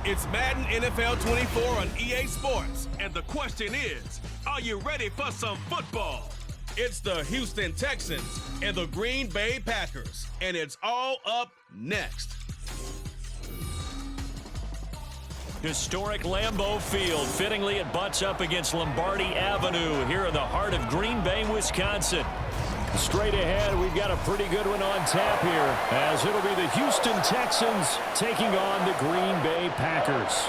It's Madden NFL 24 on EA Sports. And the question is, are you ready for some football? It's the Houston Texans and the Green Bay Packers. And it's all up next. Historic Lambeau Field. Fittingly, it butts up against Lombardi Avenue here in the heart of Green Bay, Wisconsin. Straight ahead, we've got a pretty good one on tap here, as it'll be the Houston Texans taking on the Green Bay Packers.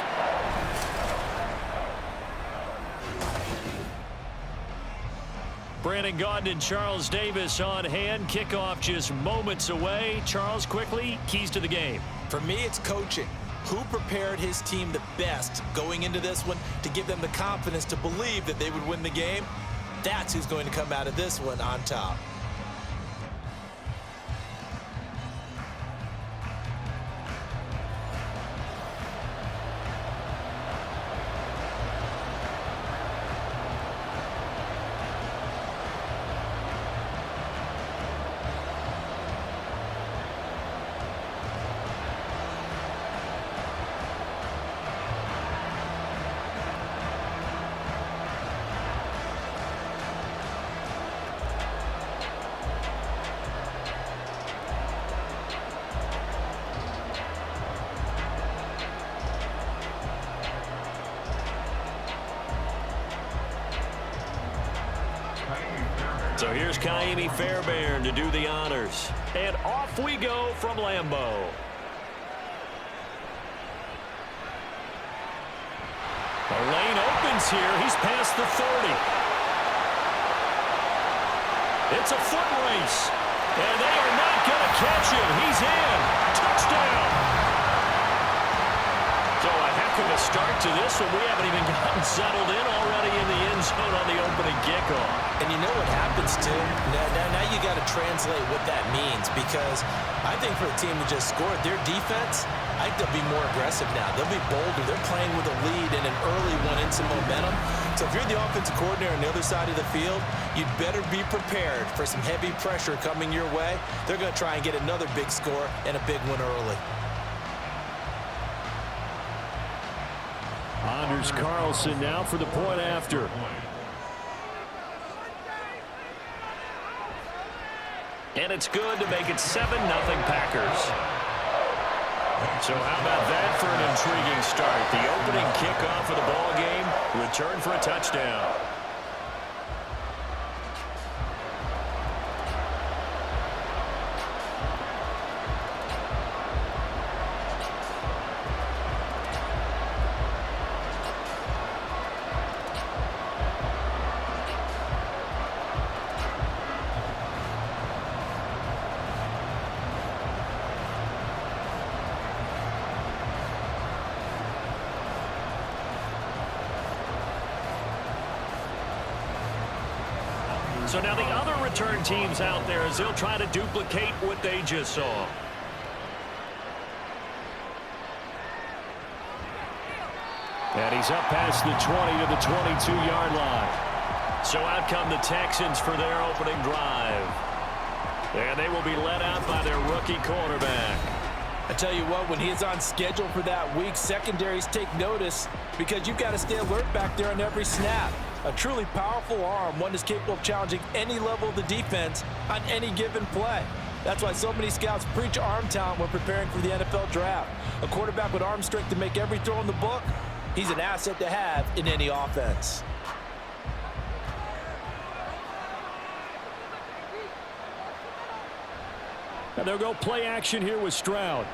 Brandon Gaudin and Charles Davis on hand. Kickoff just moments away. Charles, quickly, keys to the game. For me, it's coaching. Who prepared his team the best going into this one to give them the confidence to believe that they would win the game? That's who's going to come out of this one on top. So here's Kaimi Fairbairn to do the honors. And off we go from Lambeau. The lane opens here. He's past the 30. It's a foot race. And they are not going to catch him. He's in. Touchdown. So a heck of a start to this one. We haven't even gotten settled in already in the end zone on the opening kickoff. And you know what happens, too? Now you got to translate what that means, because I think for a team to just score their defense, I think they'll be more aggressive now. They'll be bolder. They're playing with a lead and an early one and some momentum. So if you're the offensive coordinator on the other side of the field, you'd better be prepared for some heavy pressure coming your way. They're going to try and get another big score and a big one early. Anders Carlson now for the point after. And it's good to make it 7-0 Packers. So how about that for an intriguing start? The opening kickoff of the ball game, return for a touchdown. So now the other return teams out there as they'll try to duplicate what they just saw. And he's up past the 20 to the 22-yard line. So out come the Texans for their opening drive. And they will be led out by their rookie quarterback. I tell you what, when he's on schedule for that week, secondaries take notice, because you've got to stay alert back there on every snap. A truly powerful arm, one that's capable of challenging any level of the defense on any given play. That's why so many scouts preach arm talent when preparing for the NFL draft. A quarterback with arm strength to make every throw in the book, he's an asset to have in any offense. And they'll go play action here with Stroud.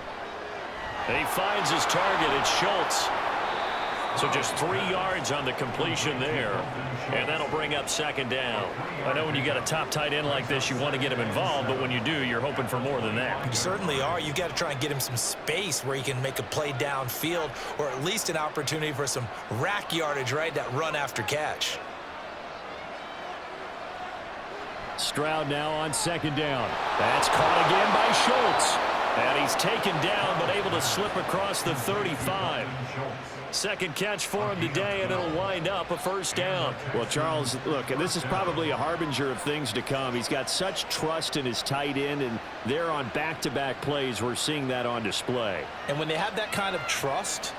And he finds his target. It's Schultz. So just 3 yards on the completion there. And that'll bring up second down. I know when you got a top tight end like this, you want to get him involved, but when you do, you're hoping for more than that. You certainly are. You've got to try and get him some space where he can make a play downfield, or at least an opportunity for some rack yardage, right? That run after catch. Stroud now on second down. That's caught again by Schultz. And he's taken down, but able to slip across the 35. Second catch for him today, and it'll wind up a first down. Well, Charles, look, this is probably a harbinger of things to come. He's got such trust in his tight end, and they're on back-to-back plays. We're seeing that on display. And when they have that kind of trust,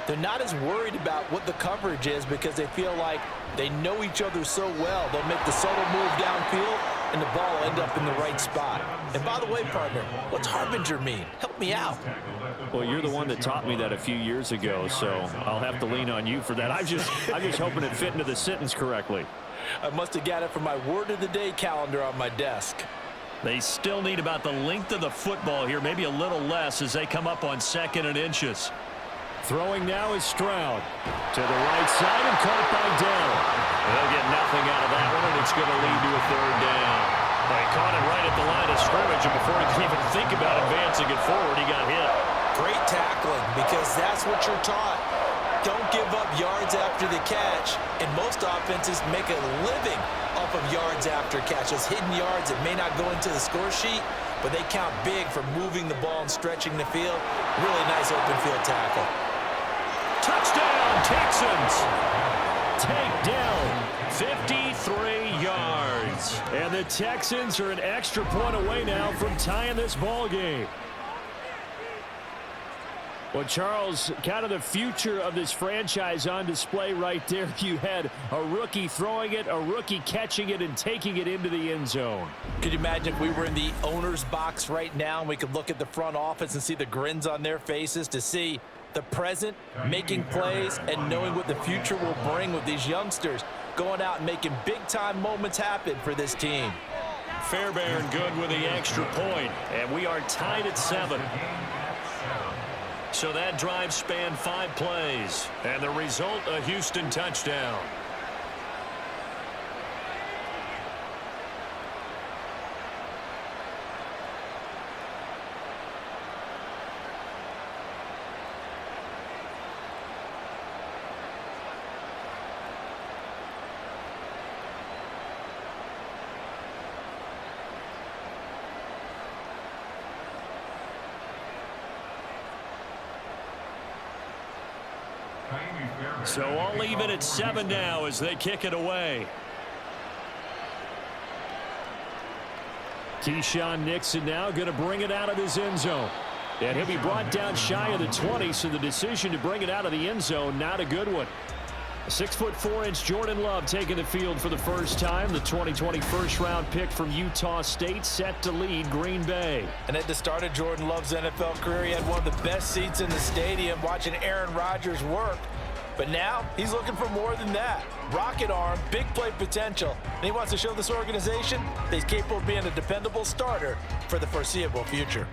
They're not as worried about what the coverage is because they feel like they know each other so well. They'll make the subtle move downfield, and the ball will end up in the right spot. And by the way, partner, what's harbinger mean? Help me out. Well, you're the one that taught me that a few years ago, so I'll have to lean on you for that. I'm just hoping it fit into the sentence correctly. I must have got it from my word of the day calendar on my desk. They still need about the length of the football here, maybe a little less as they come up on 2nd and inches. Throwing now is Stroud. To the right side and caught by Dell. They'll get nothing out of that one, and it's going to lead to a 3rd down. They caught it right at the line of scrimmage, and before he could even think about advancing it forward, he got hit. Great tackling, because that's what you're taught. Don't give up yards after the catch, and most offenses make a living off of yards after catch. Those hidden yards that may not go into the score sheet, but they count big for moving the ball and stretching the field. Really nice open field tackle. Touchdown, Texans! Takedown, 53 yards. And the Texans are an extra point away now from tying this ball game. Well, Charles, kind of the future of this franchise on display right there. You had a rookie throwing it, a rookie catching it, and taking it into the end zone. Could you imagine if we were in the owner's box right now and we could look at the front office and see the grins on their faces to see the present making plays and knowing what the future will bring with these youngsters going out and making big-time moments happen for this team. Fairbairn good with the extra point, and we are tied at 7. So that drive spanned 5 plays, and the result, a Houston touchdown. So all even at 7 now as they kick it away. Keyshawn Nixon now going to bring it out of his end zone. And he'll be brought down shy of the 20, so the decision to bring it out of the end zone, not a good one. 6'4" Jordan Love taking the field for the first time. The 2020 first-round pick from Utah State set to lead Green Bay. And at the start of Jordan Love's NFL career, he had one of the best seats in the stadium watching Aaron Rodgers work. But now he's looking for more than that. Rocket arm, big play potential. And he wants to show this organization that he's capable of being a dependable starter for the foreseeable future.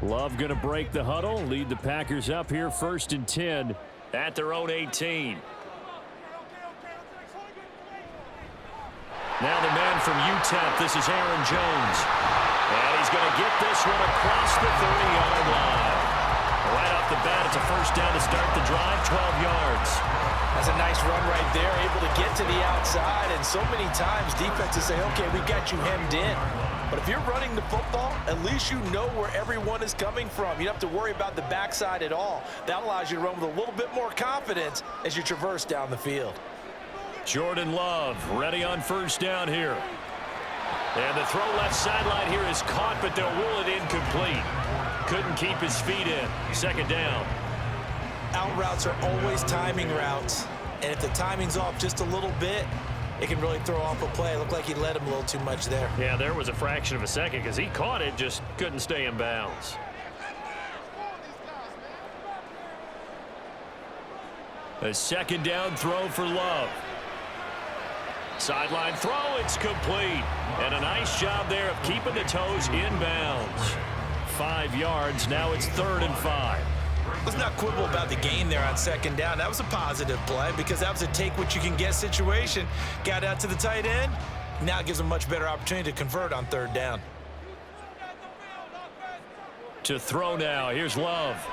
Love going to break the huddle, lead the Packers up here 1st and 10 at their own 18. Now the man from UTEP, this is Aaron Jones. And he's going to get this one across the 30-yard line. Right off the bat, it's a first down to start the drive, 12 yards. That's a nice run right there, able to get to the outside. And so many times defenses say, okay, we got you hemmed in. But if you're running the football, at least you know where everyone is coming from. You don't have to worry about the backside at all. That allows you to run with a little bit more confidence as you traverse down the field. Jordan Love ready on first down here. And the throw left sideline here is caught, but they'll rule it incomplete. Couldn't keep his feet in. 2nd down. Out routes are always timing routes. And if the timing's off just a little bit, it can really throw off a play. It looked like he led him a little too much there. Yeah, there was a fraction of a second because he caught it, just couldn't stay in bounds. A 2nd down throw for Love. Sideline throw, it's complete. And a nice job there of keeping the toes in bounds. 5 yards, now it's 3rd and 5. Let's not quibble about the gain there on 2nd down. That was a positive play because that was a take-what-you-can-get situation. Got out to the tight end. Now it gives them a much better opportunity to convert on 3rd down. To throw now, here's Love. Work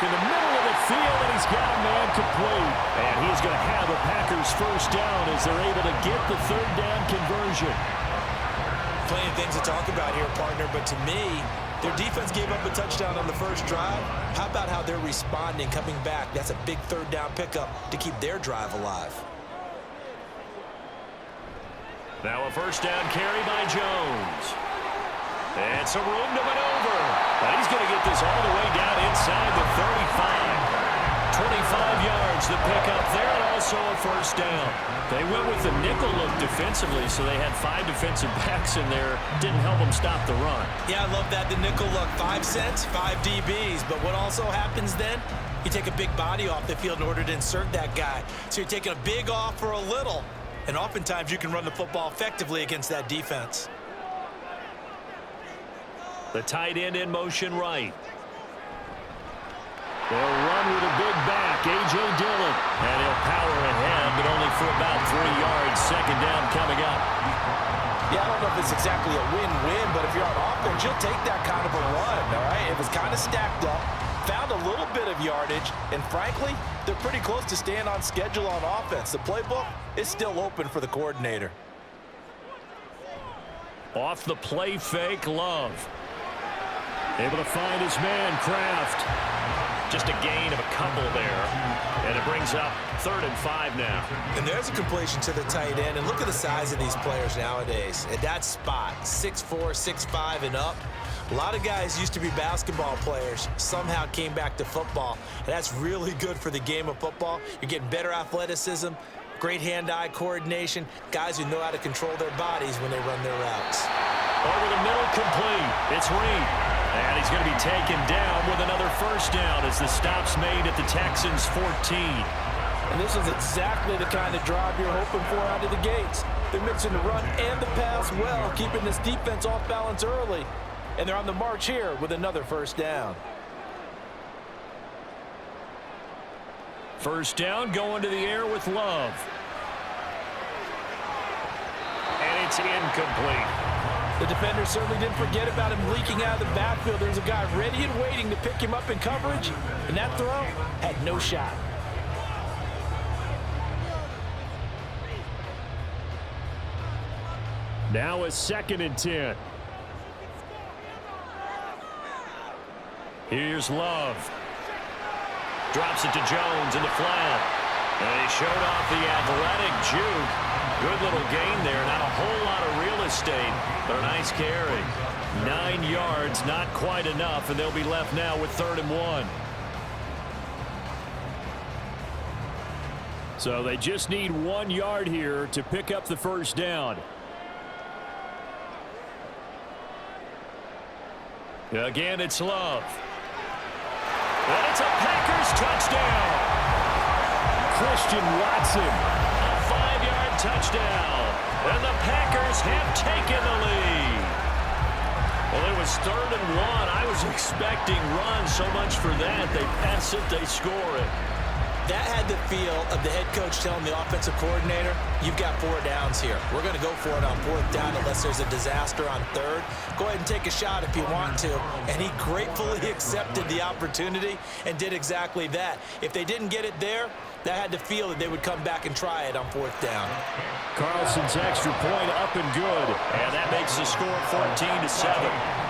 in the middle of the field, and he's got a man complete. And he's going to have a Packers first down as they're able to get the 3rd down conversion. Plenty of things to talk about here, partner, but to me, their defense gave up a touchdown on the first drive. How about how they're responding, coming back? That's a big 3rd down pickup to keep their drive alive. Now a first down carry by Jones. And some room to maneuver. And he's going to get this all the way down inside the 35. 25 yards, the pickup there, and also a first down. They went with the nickel look defensively, so they had 5 defensive backs in there. Didn't help them stop the run. Yeah, I love that, the nickel look. 5 cents, 5 DBs. But what also happens then, you take a big body off the field in order to insert that guy. So you're taking a big off for a little. And oftentimes you can run the football effectively against that defense. The tight end in motion right. They'll run with a big back, A.J. Dillon. And he'll power ahead, but only for about 3 yards. Second down coming up. Yeah, I don't know if it's exactly a win-win, but if you're on offense, you'll take that kind of a run, all right? It was kind of stacked up, found a little bit of yardage, and frankly, they're pretty close to staying on schedule on offense. The playbook is still open for the coordinator. Off the play fake, Love. Able to find his man, Kraft. Just a gain of a couple there. And it brings up 3rd and 5 now. And there's a completion to the tight end. And look at the size of these players nowadays. At that spot, 6'4", 6'5", and up. A lot of guys used to be basketball players, somehow came back to football. And that's really good for the game of football. You're getting better athleticism, great hand-eye coordination, guys who know how to control their bodies when they run their routes. Over the middle, complete. It's Reed. And he's going to be taken down with another first down as the stop's made at the Texans' 14. And this is exactly the kind of drive you're hoping for out of the gates. They're mixing the run and the pass well, keeping this defense off balance early. And they're on the march here with another first down. First down going to the air with Love. And it's incomplete. The defender certainly didn't forget about him leaking out of the backfield. There's a guy ready and waiting to pick him up in coverage, and that throw had no shot. Now a 2nd and 10. Here's Love. Drops it to Jones in the flat. And he showed off the athletic juke. Good little gain there. Not a whole lot of real estate, but a nice carry. 9 yards, not quite enough, and they'll be left now with 3rd and 1. So they just need 1 yard here to pick up the first down. Again, it's Love. And it's a Packers touchdown. Christian Watson. A 5-yard touchdown. And the Packers have taken the lead. Well, it was 3rd and 1. I was expecting runs, so much for that. They pass it, they score it. That had the feel of the head coach telling the offensive coordinator, you've got 4 downs here. We're going to go for it on 4th down unless there's a disaster on 3rd. Go ahead and take a shot if you want to. And he gratefully accepted the opportunity and did exactly that. If they didn't get it there, that had the feel that they would come back and try it on 4th down. Carlson's extra point up and good. And that makes the score 14-7.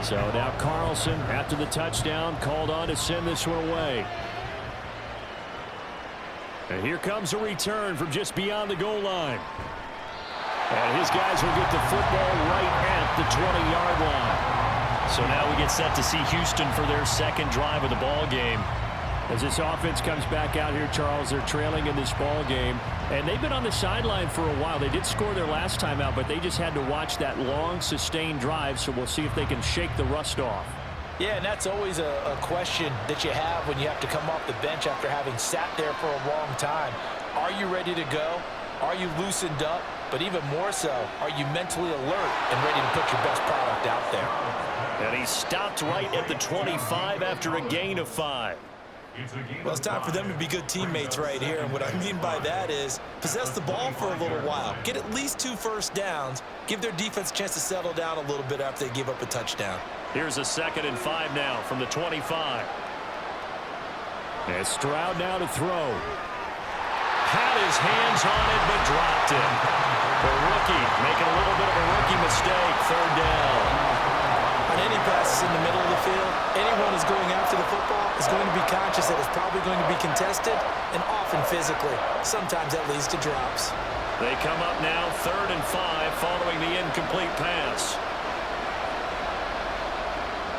So now Carlson, after the touchdown, called on to send this one away. And here comes a return from just beyond the goal line. And his guys will get the football right at the 20-yard line. So now we get set to see Houston for their 2nd drive of the ball game. As this offense comes back out here, Charles, they're trailing in this ball game. And they've been on the sideline for a while. They did score their last time out, but they just had to watch that long, sustained drive. So we'll see if they can shake the rust off. Yeah, and that's always a question that you have when you have to come off the bench after having sat there for a long time. Are you ready to go? Are you loosened up? But even more so, are you mentally alert and ready to put your best product out there? And he stopped right at the 25 after a gain of 5. Well, it's time for them to be good teammates right here. And what I mean by that is possess the ball for a little while. Get at least 2 first downs. Give their defense a chance to settle down a little bit after they give up a touchdown. Here's a 2nd and 5 now from the 25. And Stroud now to throw. Had his hands on it, but dropped it. The rookie making a little bit of a rookie mistake. Third down. On any passes in the middle of the field, anyone who's going after the football is going to be conscious that it's probably going to be contested, and often physically. Sometimes that leads to drops. They come up now 3rd and 5 following the incomplete pass.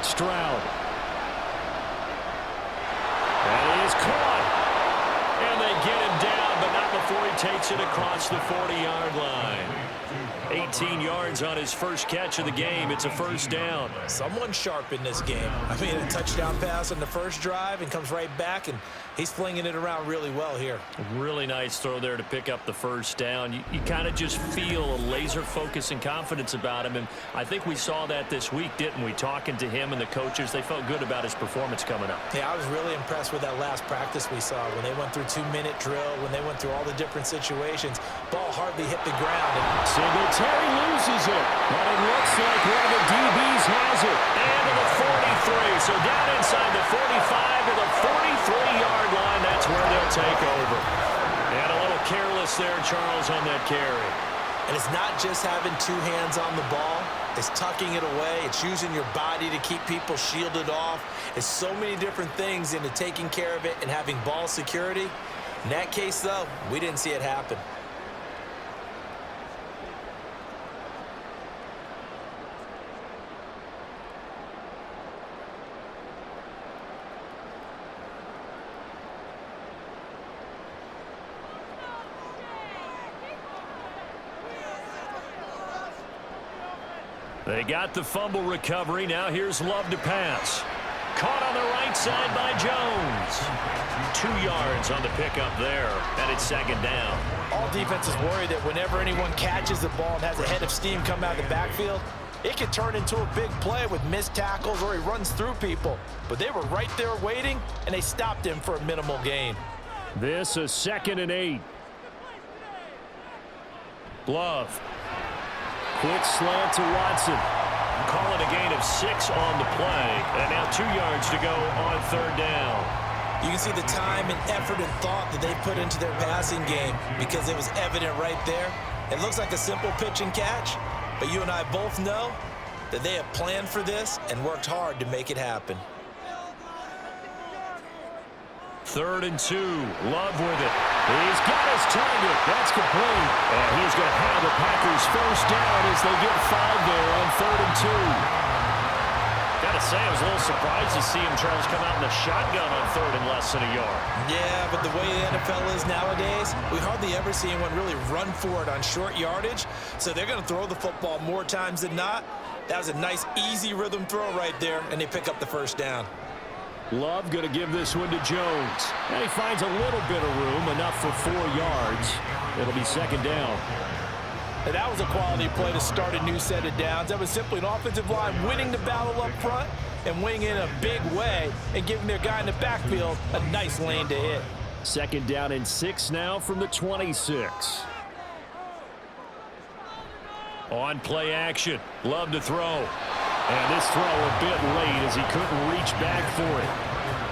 Stroud. And he is caught. And they get him down, but not before he takes it across the 40-yard line. 18 yards on his first catch of the game. It's a first down. Someone sharp in this game. I mean, a touchdown pass on the first drive and comes right back, and he's flinging it around really well here. Really nice throw there to pick up the first down. You kind of just feel a laser focus and confidence about him, and I think we saw that this week, didn't we? Talking to him and the coaches, they felt good about his performance coming up. Yeah, I was really impressed with that last practice we saw when they went through 2-minute drill, when they went through all the different situations. Ball hardly hit the ground. Singletary loses it, but it looks like one of the DBs has it. And to the 43, so down inside the 45 to the 43-yard line. That's where they'll take over. And a little careless there, Charles, on that carry. And it's not just having two hands on the ball. It's tucking it away. It's using your body to keep people shielded off. It's so many different things into taking care of it and having ball security. In that case, though, we didn't see it happen. They got the fumble recovery. Now here's Love to pass. Caught on the right side by Jones. 2 yards on the pickup there, and it's second down. All defenses worry that whenever anyone catches the ball and has a head of steam come out of the backfield, it can turn into a big play with missed tackles or he runs through people. But they were right there waiting, and they stopped him for a minimal gain. This is 2nd and 8. Love. Quick slant to Watson. Call it a gain of 6 on the play. And now 2 yards to go on third down. You can see the time and effort and thought that they put into their passing game because it was evident right there. It looks like a simple pitch and catch, but you and I both know that they have planned for this and worked hard to make it happen. 3rd and 2. Love with it. He's got his target. That's complete. And he's going to have the Packers first down as they get 5 there on 3rd and 2. Got to say, I was a little surprised to see him, Charles, come out in the shotgun on 3rd and less than a yard. Yeah, but the way the NFL is nowadays, we hardly ever see anyone really run for it on short yardage. So they're going to throw the football more times than not. That was a nice, easy rhythm throw right there, and they pick up the first down. Love going to give this one to Jones. And he finds a little bit of room, enough for 4 yards. It'll be second down. And that was a quality play to start a new set of downs. That was simply an offensive line winning the battle up front and winning in a big way and giving their guy in the backfield a nice lane to hit. Second down and 6 now from the 26. On play action. Love to throw. And this throw a bit late as he couldn't reach back for it.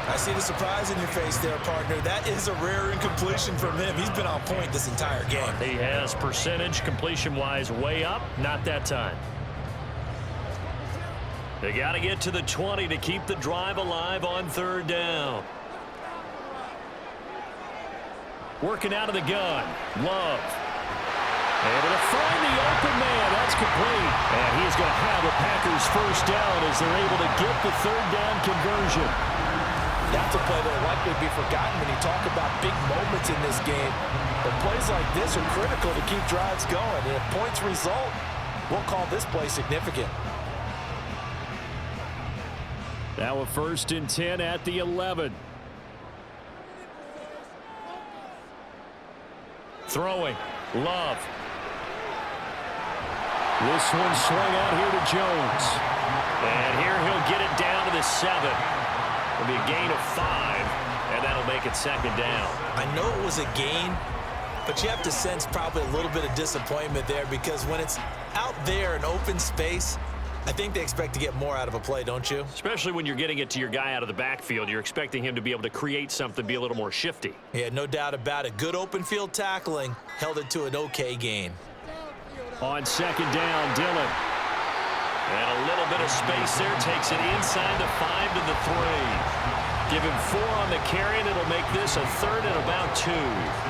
I see the surprise in your face there, partner. That is a rare incompletion from him. He's been on point this entire game. He has percentage completion-wise way up. Not that time. They got to get to the 20 to keep the drive alive on third down. Working out of the gun. Love. Able to find the open man. That's complete. And he's going to have the Packers first down as they're able to get the third down conversion. That's a play that will likely be forgotten when you talk about big moments in this game. But plays like this are critical to keep drives going. And if points result, we'll call this play significant. Now a 1st and 10 at the 11. Throwing. Love. This one swung out here to Jones. And here he'll get it down to the 7. It'll be a gain of 5, and that'll make it second down. I know it was a gain, but you have to sense probably a little bit of disappointment there because when it's out there in open space, I think they expect to get more out of a play, don't you? Especially when you're getting it to your guy out of the backfield. You're expecting him to be able to create something, be a little more shifty. Yeah, no doubt about it. Good open field tackling. Held it to an okay gain. On second down, Dillon. And a little bit of space there. Takes it inside the 5 to the 3. Give him 4 on the carry, and it'll make this a 3rd and about 2.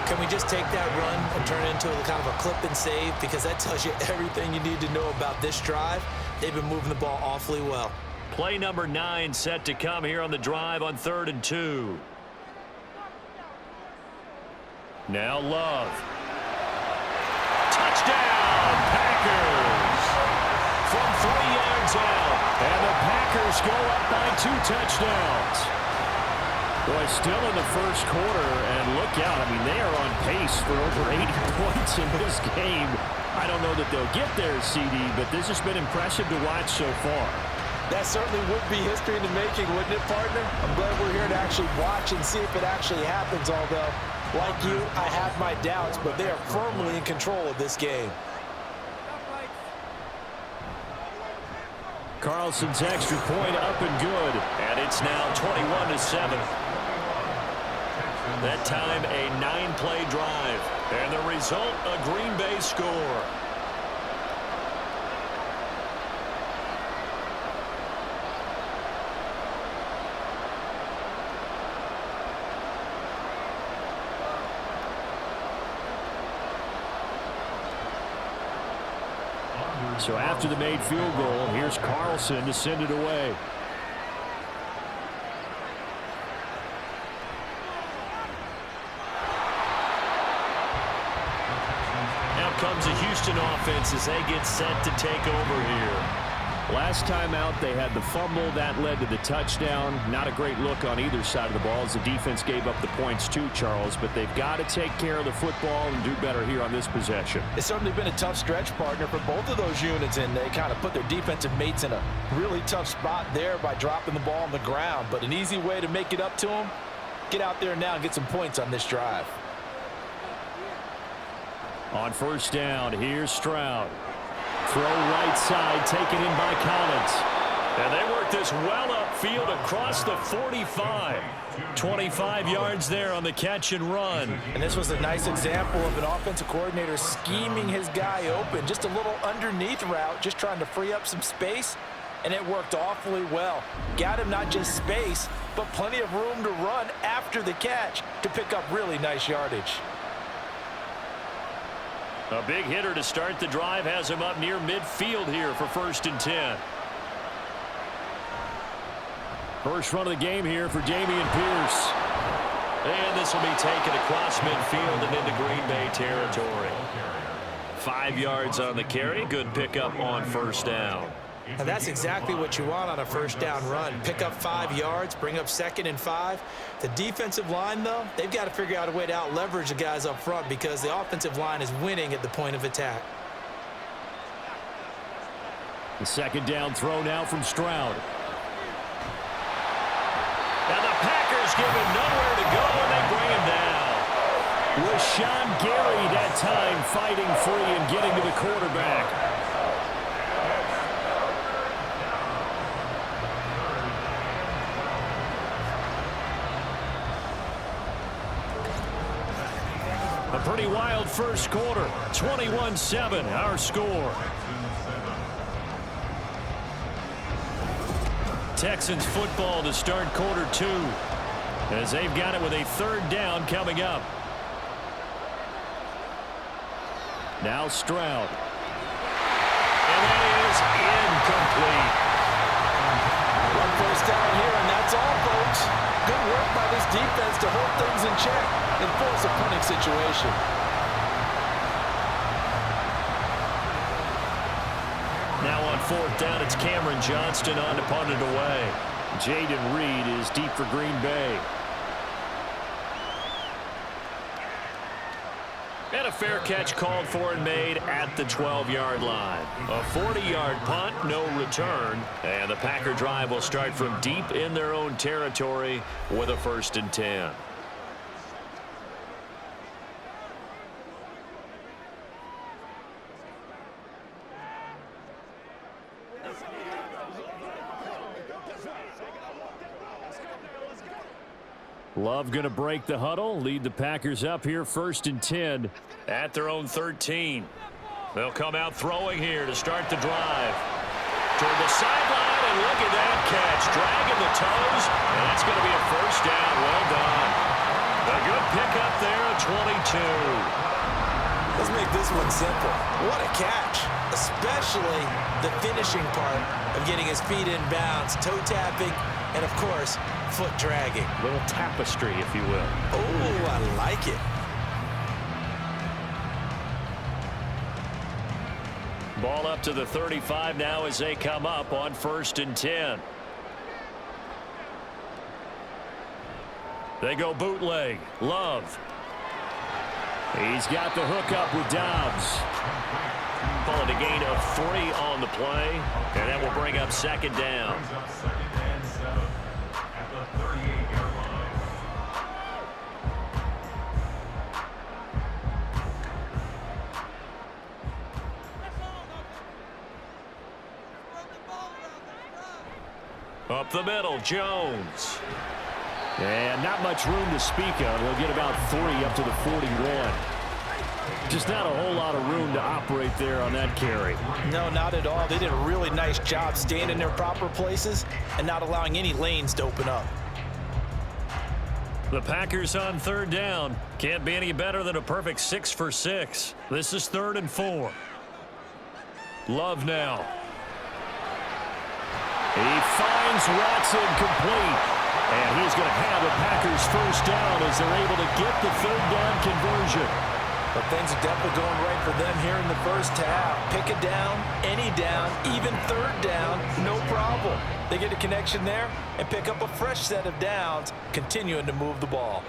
Can we just take that run and turn it into a kind of a clip and save? Because that tells you everything you need to know about this drive. They've been moving the ball awfully well. Play number 9 set to come here on the drive on 3rd and 2. Now Love. Touchdown, Packers! From 3 yards out. And the Packers go up by 2 touchdowns. Boy, still in the first quarter, and look out. I mean, they are on pace for over 80 points in this game. I don't know that they'll get there, CD, but this has been impressive to watch so far. That certainly would be history in the making, wouldn't it, partner? I'm glad we're here to actually watch and see if it actually happens, although, like you, I have my doubts, but they are firmly in control of this game. Carlson's extra point up and good, and it's now 21-7. That time a 9-play drive, and the result a Green Bay score. So after the made field goal, here's Carlson to send it away. Now comes the Houston offense as they get set to take over here. Last time out, they had the fumble. That led to the touchdown. Not a great look on either side of the ball as the defense gave up the points too, Charles. But they've got to take care of the football and do better here on this possession. It's certainly been a tough stretch, partner, for both of those units, and they kind of put their defensive mates in a really tough spot there by dropping the ball on the ground. But an easy way to make it up to them, get out there now and get some points on this drive. On first down, here's Stroud. Throw right side, taken in by Collins. And they work this well upfield across the 45. 25 yards there on the catch and run. And this was a nice example of an offensive coordinator scheming his guy open. Just a little underneath route, just trying to free up some space, and it worked awfully well. Got him not just space, but plenty of room to run after the catch to pick up really nice yardage. A big hitter to start the drive has him up near midfield here for 1st and 10. First run of the game here for Dameon Pierce. And this will be taken across midfield and into Green Bay territory. 5 yards on the carry. Good pickup on first down. And that's exactly what you want on a first down run. Pick up 5 yards, bring up 2nd and 5. The defensive line, though, they've got to figure out a way to out-leverage the guys up front because the offensive line is winning at the point of attack. The second down throw now from Stroud. And the Packers give him nowhere to go, and they bring him down. Rashawn Gary that time fighting free and getting to the quarterback. A pretty wild first quarter. 21-7, our score. Texans football to start quarter 2 as they've got it with a 3rd down coming up. Now Stroud. And that is incomplete. One first down here, and that's all, folks. Good work by this defense to hold things in check and force a punting situation. Now on 4th down, it's Cameron Johnston on to punt it away. Jaden Reed is deep for Green Bay. And a fair catch called for and made at the 12-yard line. A 40-yard punt, no return. And the Packer drive will start from deep in their own territory with a 1st and 10. Love going to break the huddle, lead the Packers up here 1st and 10 at their own 13. They'll come out throwing here to start the drive. Toward the sideline, and look at that catch. Dragging the toes, and that's going to be a first down. Well done. A good pickup there at 22. Let's make this one simple. What a catch, especially the finishing part of getting his feet in bounds, toe tapping, and of course, foot dragging. Little tapestry, if you will. Oh, I like it. Ball up to the 35 now as they come up on 1st and 10. They go bootleg. Love. He's got the hook up with Dobbs. Calling a gain of 3 on the play, and that will bring up 2nd down. Up the middle, Jones. And not much room to speak of. He'll get about 3 up to the 41. Just not a whole lot of room to operate there on that carry. No, not at all. They did a really nice job staying in their proper places and not allowing any lanes to open up. The Packers on 3rd down. Can't be any better than a perfect 6 for 6. This is 3rd and 4. Love now. He finds Watson complete. And he's going to have a Packers first down as they're able to get the 3rd down conversion. But things are definitely going right for them here in the first half. Pick a down, any down, even 3rd down, no problem. They get a connection there and pick up a fresh set of downs, continuing to move the ball.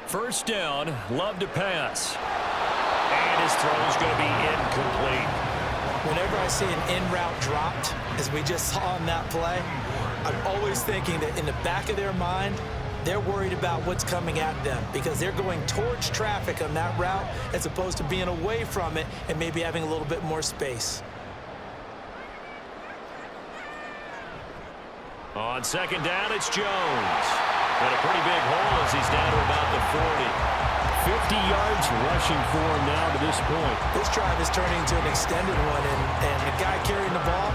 First down, Love to pass. And his throw is going to be incomplete. Whenever I see an in route dropped, as we just saw on that play, I'm always thinking that in the back of their mind, they're worried about what's coming at them because they're going towards traffic on that route as opposed to being away from it and maybe having a little bit more space. On 2nd down, it's Jones. Got a pretty big hole as he's down to about the 40. 50 yards rushing for him now to this point. This drive is turning into an extended one, and the guy carrying the ball,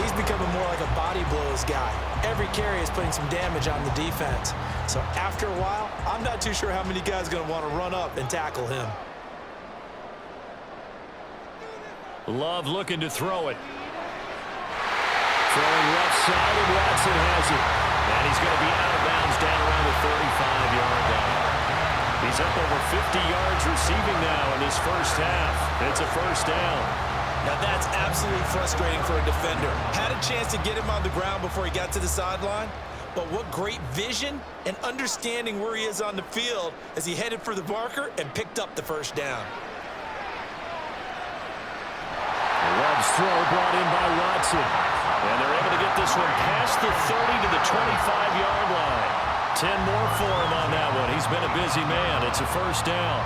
he's becoming more like a body blows guy. Every carry is putting some damage on the defense. So after a while, I'm not too sure how many guys are going to want to run up and tackle him. Love looking to throw it. Throwing left side, and Watson has it. And he's going to be out of bounds down around the 35-yard line. He's up over 50 yards receiving now in this first half. It's a first down. Now that's absolutely frustrating for a defender. Had a chance to get him on the ground before he got to the sideline, but what great vision and understanding where he is on the field as he headed for the marker and picked up the first down. Love's throw brought in by Watson. And they're able to get this one past the 30 to the 25-yard line. 10 more for him on that one. He's been a busy man. It's a first down.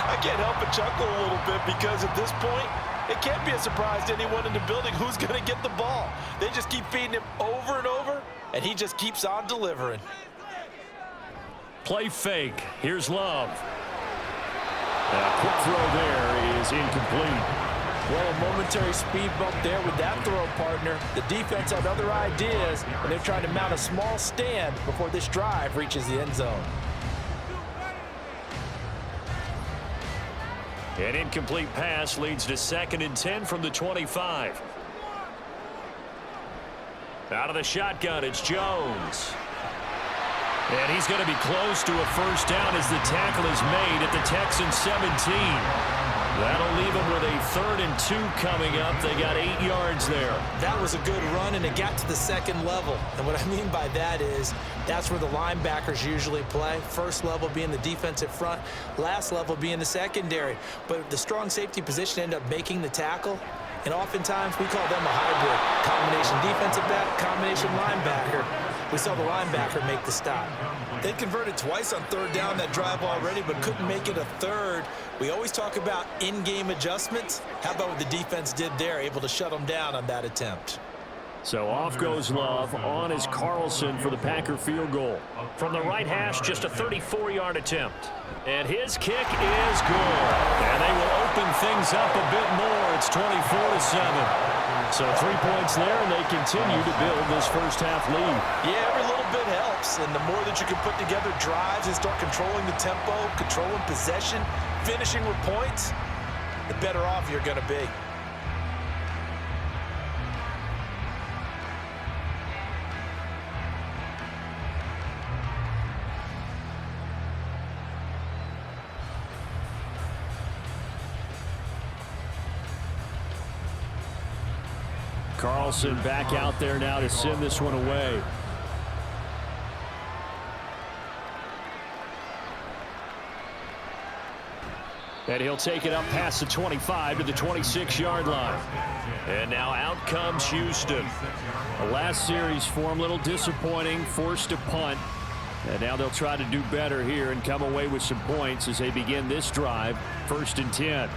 I can't help but chuckle a little bit because at this point, it can't be a surprise to anyone in the building who's going to get the ball. They just keep feeding him over and over, and he just keeps on delivering. Play fake. Here's Love. A quick throw there is incomplete. Well, a momentary speed bump there with that throw partner. The defense had other ideas, and they're trying to mount a small stand before this drive reaches the end zone. An incomplete pass leads to 2nd and 10 from the 25. Out of the shotgun, it's Jones. And he's going to be close to a first down as the tackle is made at the Texans 17. That'll leave them with a 3rd and 2 coming up. They got 8 yards there. That was a good run, and it got to the 2nd level. And what I mean by that is that's where the linebackers usually play. First level being the defensive front, last level being the secondary. But the strong safety position ended up making the tackle, and oftentimes we call them a hybrid. Combination defensive back, combination linebacker. We saw the linebacker make the stop. They converted twice on 3rd down that drive already, but couldn't make it a 3rd. We always talk about in-game adjustments. How about what the defense did there, able to shut them down on that attempt? So off goes Love. On is Carlson for the Packer field goal. From the right hash, just a 34-yard attempt. And his kick is good. And they will open things up a bit more. It's 24-7. So 3 points there, and they continue to build this first half lead. Yeah, every little bit helps. And the more that you can put together drives and start controlling the tempo, controlling possession, finishing with points, the better off you're going to be. Carlson back out there now to send this one away. And he'll take it up past the 25 to the 26-yard line. And now out comes Houston. The last series for him, a little disappointing, forced a punt. And now they'll try to do better here and come away with some points as they begin this drive, 1st and 10.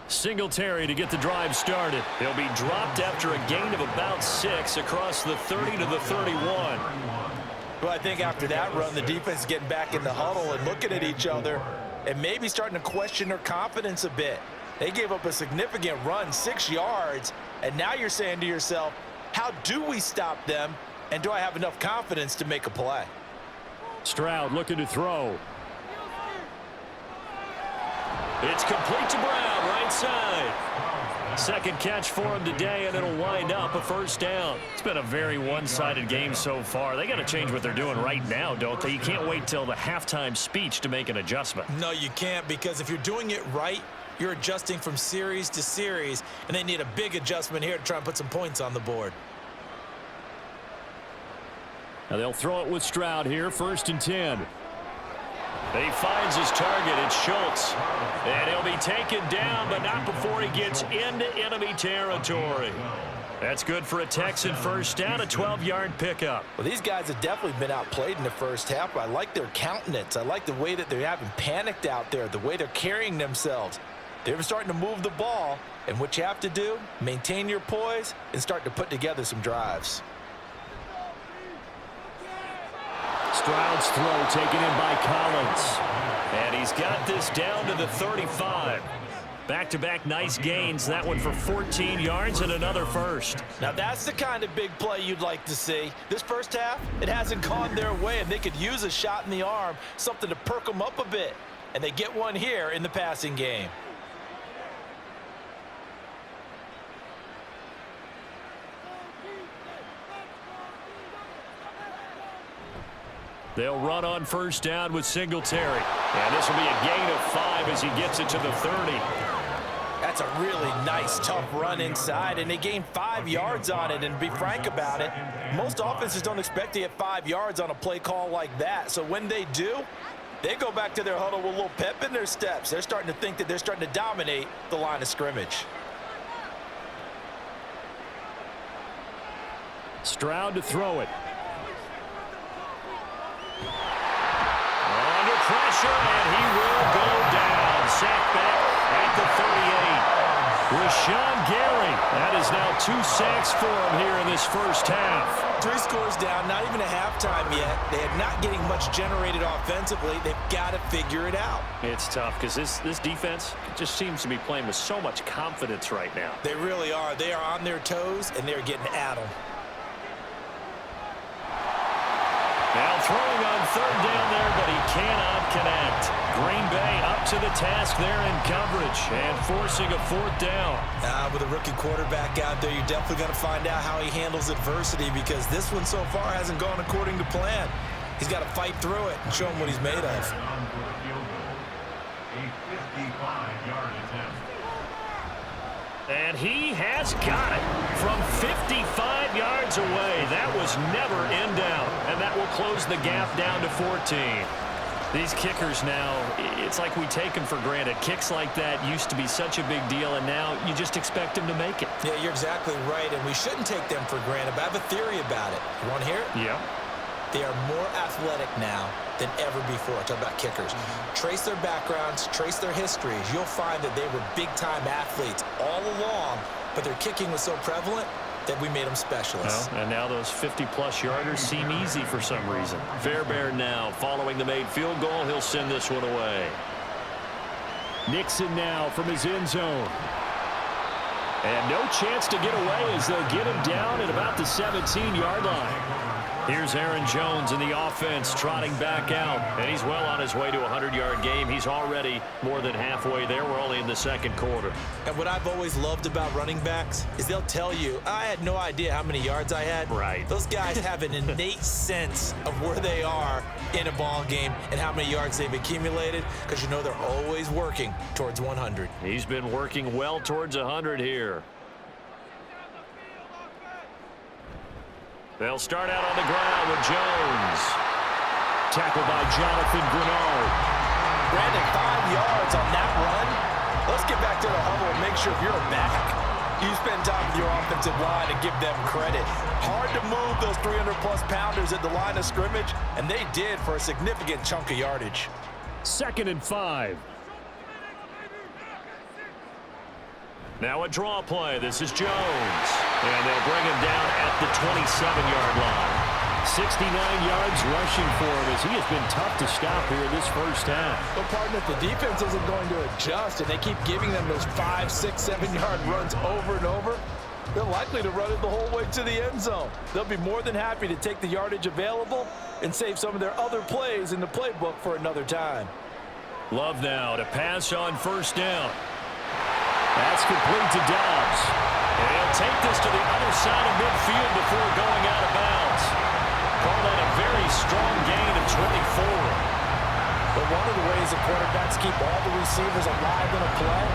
Singletary to get the drive started. He'll be dropped after a gain of about 6 across the 30 to the 31. Well, I think after that run, the defense is getting back in the huddle and looking at each other and maybe starting to question their confidence a bit. They gave up a significant run, 6 yards, and now you're saying to yourself, how do we stop them, and do I have enough confidence to make a play? Stroud looking to throw. It's complete to Brown, right side. Second catch for him today, and it'll wind up a first down. It's been a very one-sided game so far. They got to change what they're doing right now, don't they? You can't wait till the halftime speech to make an adjustment. No, you can't, because if you're doing it right, you're adjusting from series to series, and they need a big adjustment here to try and put some points on the board. Now they'll throw it with Stroud here, 1st and 10. He finds his target. It's Schultz. And he'll be taken down, but not before he gets into enemy territory. That's good for a Texan first down, a 12-yard pickup. Well, these guys have definitely been outplayed in the first half. I like their countenance. I like the way that they haven't panicked out there, the way they're carrying themselves. They're starting to move the ball, and what you have to do, maintain your poise and start to put together some drives. Stroud's throw taken in by Collins. And he's got this down to the 35. Back-to-back nice gains. That one for 14 yards and another first. Now that's the kind of big play you'd like to see. This first half, it hasn't gone their way, and they could use a shot in the arm, something to perk them up a bit. And they get one here in the passing game. They'll run on first down with Singletary. And this will be a gain of 5 as he gets it to the 30. That's a really nice, tough run inside, and they gain 5 yards on it. And to be frank about it, most offenses don't expect to get 5 yards on a play call like that. So when they do, they go back to their huddle with a little pep in their steps. They're starting to think that they're starting to dominate the line of scrimmage. Stroud to throw it. Under pressure, and he will go down. Sacked back at the 38. Rashawn Gary. That is now 2 sacks for him here in this first half. 3 scores down, not even a halftime yet. They are not getting much generated offensively. They've got to figure it out. It's tough because this defense just seems to be playing with so much confidence right now. They really are. They are on their toes, and they're getting at them. Now throwing on third down there, but he cannot connect. Green Bay up to the task there in coverage and forcing a 4th down. With a rookie quarterback out there, you're definitely going to find out how he handles adversity, because this one so far hasn't gone according to plan. He's got to fight through it and show him what he's made of. And he has got it from 55 yards away. That was never in doubt, and that will close the gap down to 14. These kickers now, it's like we take them for granted. Kicks like that used to be such a big deal, and now you just expect them to make it. Yeah, you're exactly right, and we shouldn't take them for granted, but I have a theory about it. You want to hear it? Yeah. They are more athletic now than ever before. I talk about kickers. Trace their backgrounds, trace their histories. You'll find that they were big-time athletes all along, but their kicking was so prevalent that we made them specialists. Well, and now those 50-plus yarders seem easy for some reason. Fairbairn now following the made field goal. He'll send this one away. Nixon now from his end zone. And no chance to get away as they'll get him down at about the 17-yard line. Here's Aaron Jones in the offense trotting back out. And he's well on his way to a 100-yard game. He's already more than halfway there. We're only in the second quarter. And what I've always loved about running backs is they'll tell you, I had no idea how many yards I had. Right. Those guys have an innate sense of where they are in a ball game and how many yards they've accumulated, because you know they're always working towards 100. He's been working well towards 100 here. They'll start out on the ground with Jones. Tackled by Jonathan Grenard. Brandon, 5 yards on that run. Let's get back to the huddle and make sure if you're a back, you spend time with your offensive line and give them credit. Hard to move those 300-plus pounders at the line of scrimmage, and they did for a significant chunk of yardage. 2nd and 5. Now a draw play. This is Jones. And they'll bring him down at the 27-yard line. 69 yards rushing for him as he has been tough to stop here in this first half. But, partner, if the defense isn't going to adjust and they keep giving them those 5, 6, 7-yard runs over and over, they're likely to run it the whole way to the end zone. They'll be more than happy to take the yardage available and save some of their other plays in the playbook for another time. Love now to pass on first down. That's complete to Dobbs. And he'll take this to the other side of midfield before going out of bounds. Call that a very strong gain of 24. But one of the ways the quarterbacks keep all the receivers alive in a play,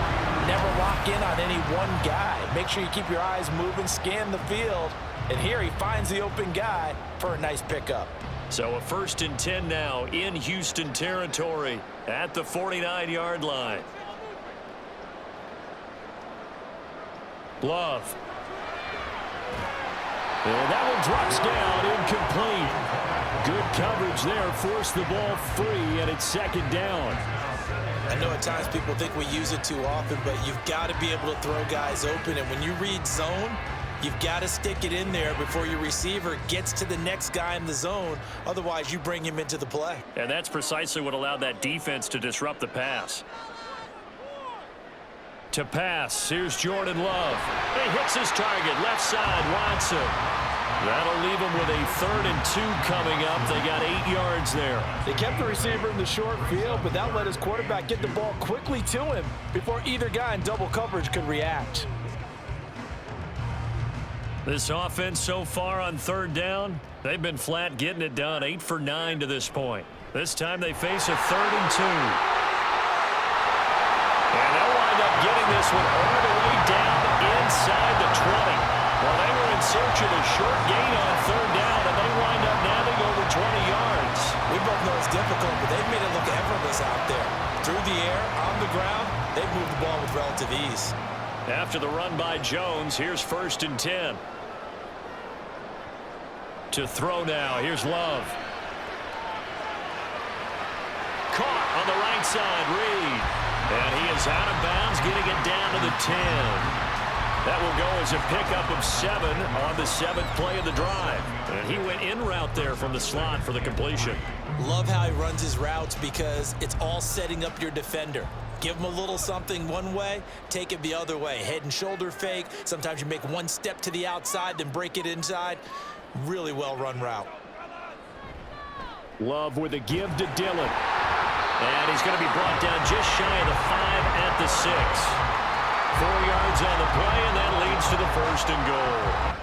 never lock in on any one guy. Make sure you keep your eyes moving, scan the field, and here he finds the open guy for a nice pickup. So a 1st and 10 now in Houston territory at the 49-yard line. Love. And that one drops down, incomplete. Good coverage there, forced the ball free, and it's 2nd down. I know at times people think we use it too often, but you've got to be able to throw guys open, and when you read zone, you've got to stick it in there before your receiver gets to the next guy in the zone. Otherwise, you bring him into the play. And that's precisely what allowed that defense to disrupt the pass. To pass, here's Jordan Love. He hits his target, left side, Watson. That'll leave him with a 3rd and 2 coming up. They got 8 yards there. They kept the receiver in the short field, but that let his quarterback get the ball quickly to him before either guy in double coverage could react. This offense so far on 3rd down, they've been flat getting it done. 8 for 9 to this point. This time they face a 3rd and 2. And they'll wind up getting this one all the way down inside the 20. Well, they were in search of a short gain on 3rd down, and they wind up nabbing over 20 yards. We both know it's difficult, but they've made it look effortless out there. Through the air, on the ground, they've moved the ball with relative ease. After the run by Jones, here's 1st and 10. To throw now, here's Love. Caught on the right side, Reed. And he is out of bounds, getting it down to the 10. That will go as a pickup of 7 on the 7th play of the drive. And he went in route there from the slot for the completion. Love how he runs his routes because it's all setting up your defender. Give him a little something one way, take it the other way. Head and shoulder fake. Sometimes you make one step to the outside, then break it inside. Really well-run route. Love with a give to Dillon. And he's going to be brought down just shy of the 5 at the 6. 4 yards on the play, and that leads to the 1st and goal.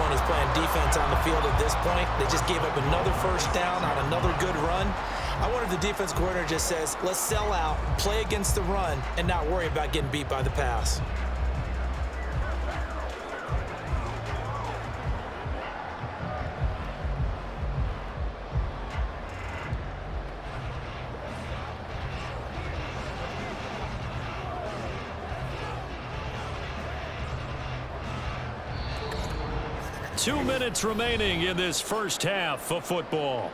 point is playing defense on the field at this point. They just gave up another first down on another good run. I wonder if the defense coordinator just says, let's sell out, play against the run, and not worry about getting beat by the pass. Two minutes remaining in this first half of football.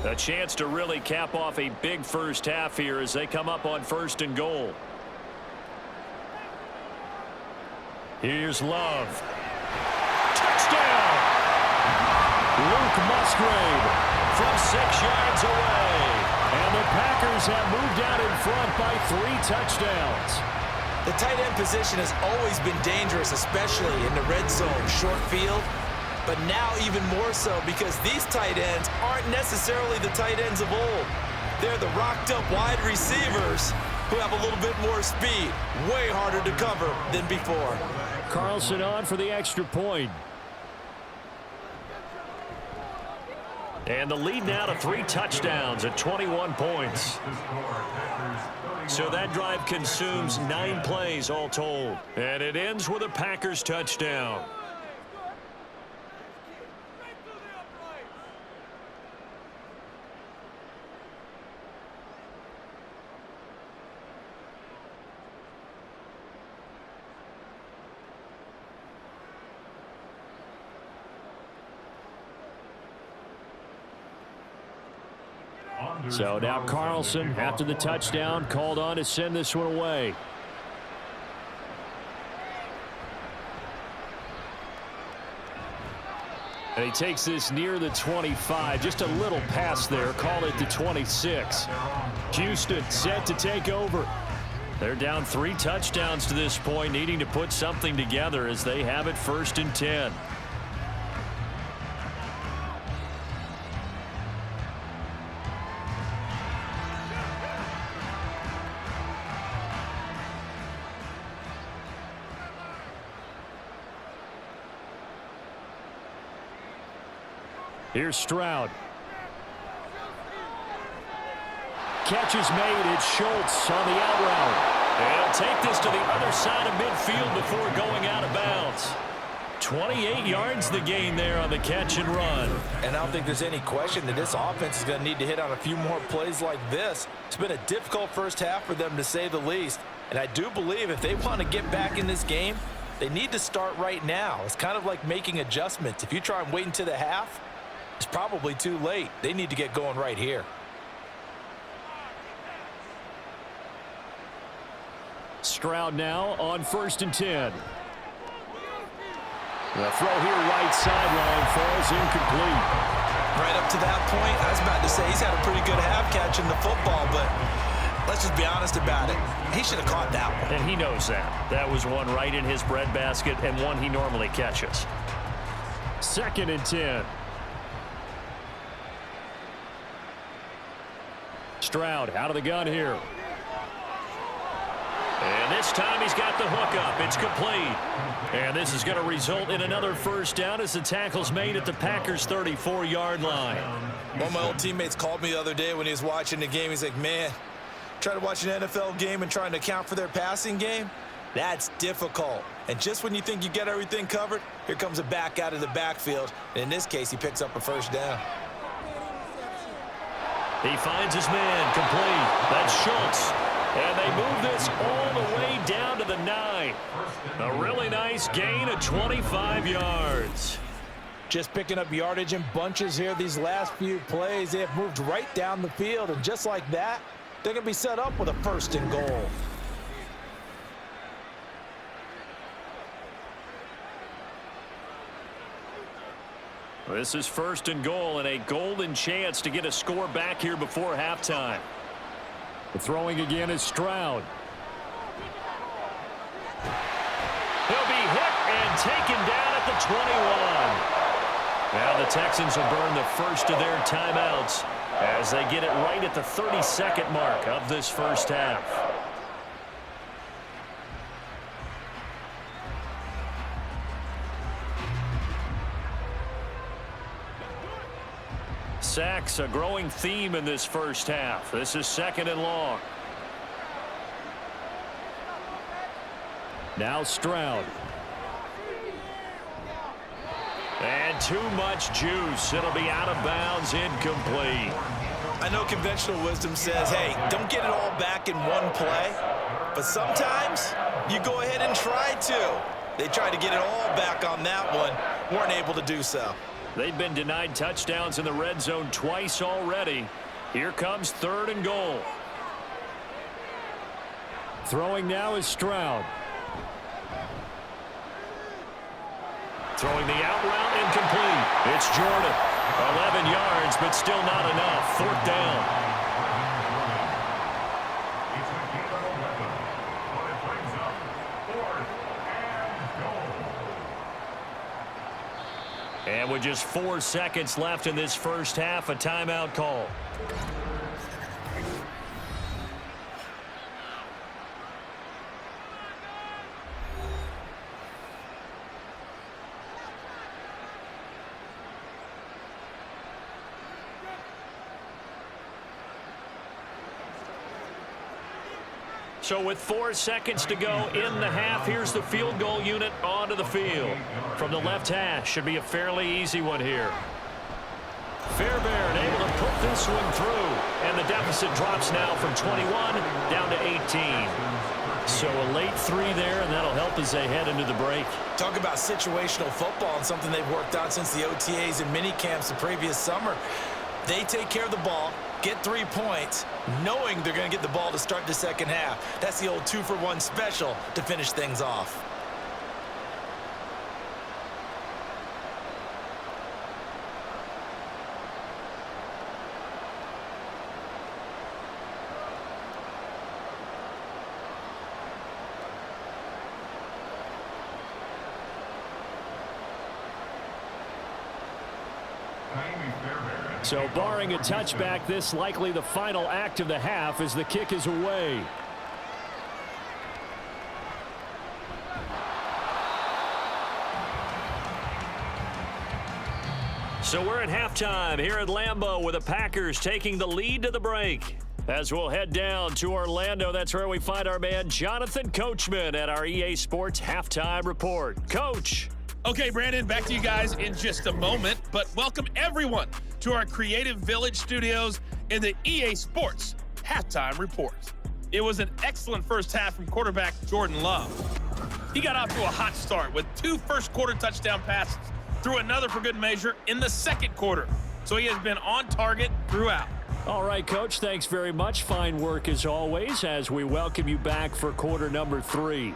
A chance to really cap off a big first half here as they come up on 1st and goal. Here's Love. Touchdown! Luke Musgrave from 6 yards away. And the Packers have moved out in front by 3 touchdowns. The tight end position has always been dangerous, especially in the red zone, short field. But now even more so because these tight ends aren't necessarily the tight ends of old. They're the rocked-up wide receivers who have a little bit more speed. Way harder to cover than before. Carlson on for the extra point. And the lead now to 3 touchdowns at 21 points. So that drive consumes 9 plays all told. And it ends with a Packers touchdown. So now Carlson, after the touchdown, called on to send this one away. And he takes this near the 25, just a little past there, call it the 26. Houston set to take over. They're down 3 touchdowns to this point, needing to put something together as they have it 1st and 10. Here's Stroud. Catch is made. It's Schultz on the out route. And he'll take this to the other side of midfield before going out of bounds. 28 yards the gain there on the catch and run. And I don't think there's any question that this offense is going to need to hit on a few more plays like this. It's been a difficult first half for them, to say the least. And I do believe if they want to get back in this game, they need to start right now. It's kind of like making adjustments. If you try and wait until the half, it's probably too late. They need to get going right here. Stroud now on 1st and 10. The throw here right sideline falls incomplete. Right up to that point, I was about to say he's had a pretty good half catching the football, but let's just be honest about it. He should have caught that one. And he knows that. That was one right in his breadbasket and one he normally catches. 2nd and 10. Stroud out of the gun here. And this time he's got the hook up. It's complete. And this is going to result in another first down as the tackle's made at the Packers' 34-yard line. One of my old teammates called me the other day when he was watching the game. He's like, man, trying to watch an NFL game and trying to account for their passing game, that's difficult. And just when you think you get everything covered, here comes a back out of the backfield. And in this case, he picks up a first down. He finds his man complete. That's Schultz. And they move this all the way down to the 9. A really nice gain of 25 yards. Just picking up yardage in bunches here these last few plays. They have moved right down the field, and just like that, they're going to be set up with a 1st and goal. This is 1st and goal and a golden chance to get a score back here before halftime. The throwing again is Stroud. He'll be hit and taken down at the 21. Now the Texans will burn the first of their timeouts as they get it right at the 32nd mark of this first half. Sacks, a growing theme in this first half. This is 2nd and long. Now Stroud. And too much juice. It'll be out of bounds, incomplete. I know conventional wisdom says, hey, don't get it all back in one play. But sometimes you go ahead and try to. They tried to get it all back on that one. Weren't able to do so. They've been denied touchdowns in the red zone twice already. Here comes 3rd and goal. Throwing now is Stroud. Throwing the out route, incomplete. It's Jordan. 11 yards, but still not enough. 4th down. And with just 4 seconds left in this first half, a timeout call. So with 4 seconds to go in the half, here's the field goal unit onto the field. From the left hash, should be a fairly easy one here. Fairbairn able to put this one through. And the deficit drops now from 21 down to 18. So a late 3 there, and that'll help as they head into the break. Talk about situational football and something they've worked on since the OTAs and mini camps the previous summer. They take care of the ball, get 3 points, knowing they're going to get the ball to start the second half. That's the old 2-for-1 special to finish things off. So barring a touchback, this likely the final act of the half as the kick is away. So we're at halftime here at Lambeau with the Packers taking the lead to the break. As we'll head down to Orlando, that's where we find our man Jonathan Coachman at our EA Sports Halftime Report. Coach. Okay, Brandon, back to you guys in just a moment, but welcome everyone to our Creative Village studios in the EA Sports Halftime Report. It was an excellent first half from quarterback Jordan Love. He got off to a hot start with 2 first-quarter touchdown passes, threw another for good measure in the second quarter, so he has been on target throughout. All right, Coach, thanks very much. Fine work as always as we welcome you back for quarter number 3.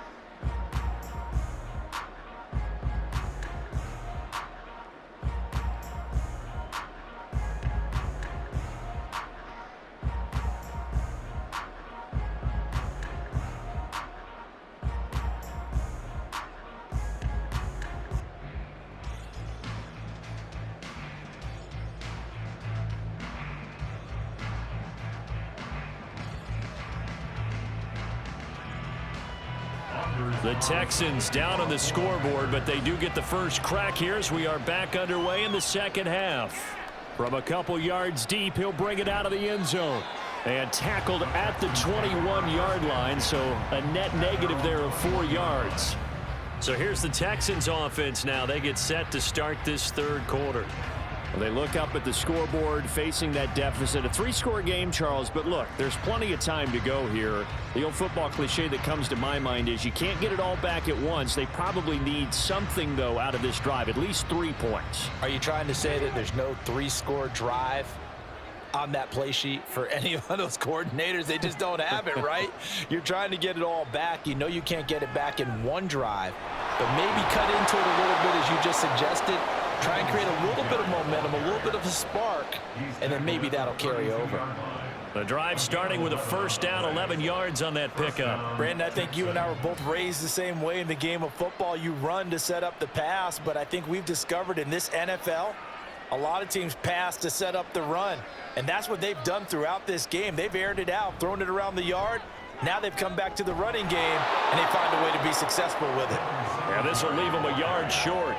The Texans down on the scoreboard, but they do get the first crack here as we are back underway in the second half. From a couple yards deep, he'll bring it out of the end zone. And tackled at the 21-yard line, so a net negative there of 4 yards. So here's the Texans offense now. They get set to start this third quarter. Well, they look up at the scoreboard facing that deficit. A 3-score game, Charles, but look, there's plenty of time to go here. The old football cliche that comes to my mind is you can't get it all back at once. They probably need something, though, out of this drive, at least 3 points. Are you trying to say that there's no 3-score drive on that play sheet for any of those coordinators? They just don't have it, right? You're trying to get it all back. You know you can't get it back in one drive, but maybe cut into it a little bit as you just suggested. Try and create a little bit of momentum, a little bit of a spark, and then maybe that'll carry over. The drive starting with a first down, 11 yards on that pickup. Brandon, I think you and I were both raised the same way in the game of football. You run to set up the pass, but I think we've discovered in this NFL, a lot of teams pass to set up the run, and that's what they've done throughout this game. They've aired it out, thrown it around the yard. Now they've come back to the running game, and they find a way to be successful with it. Yeah, this will leave them a yard short.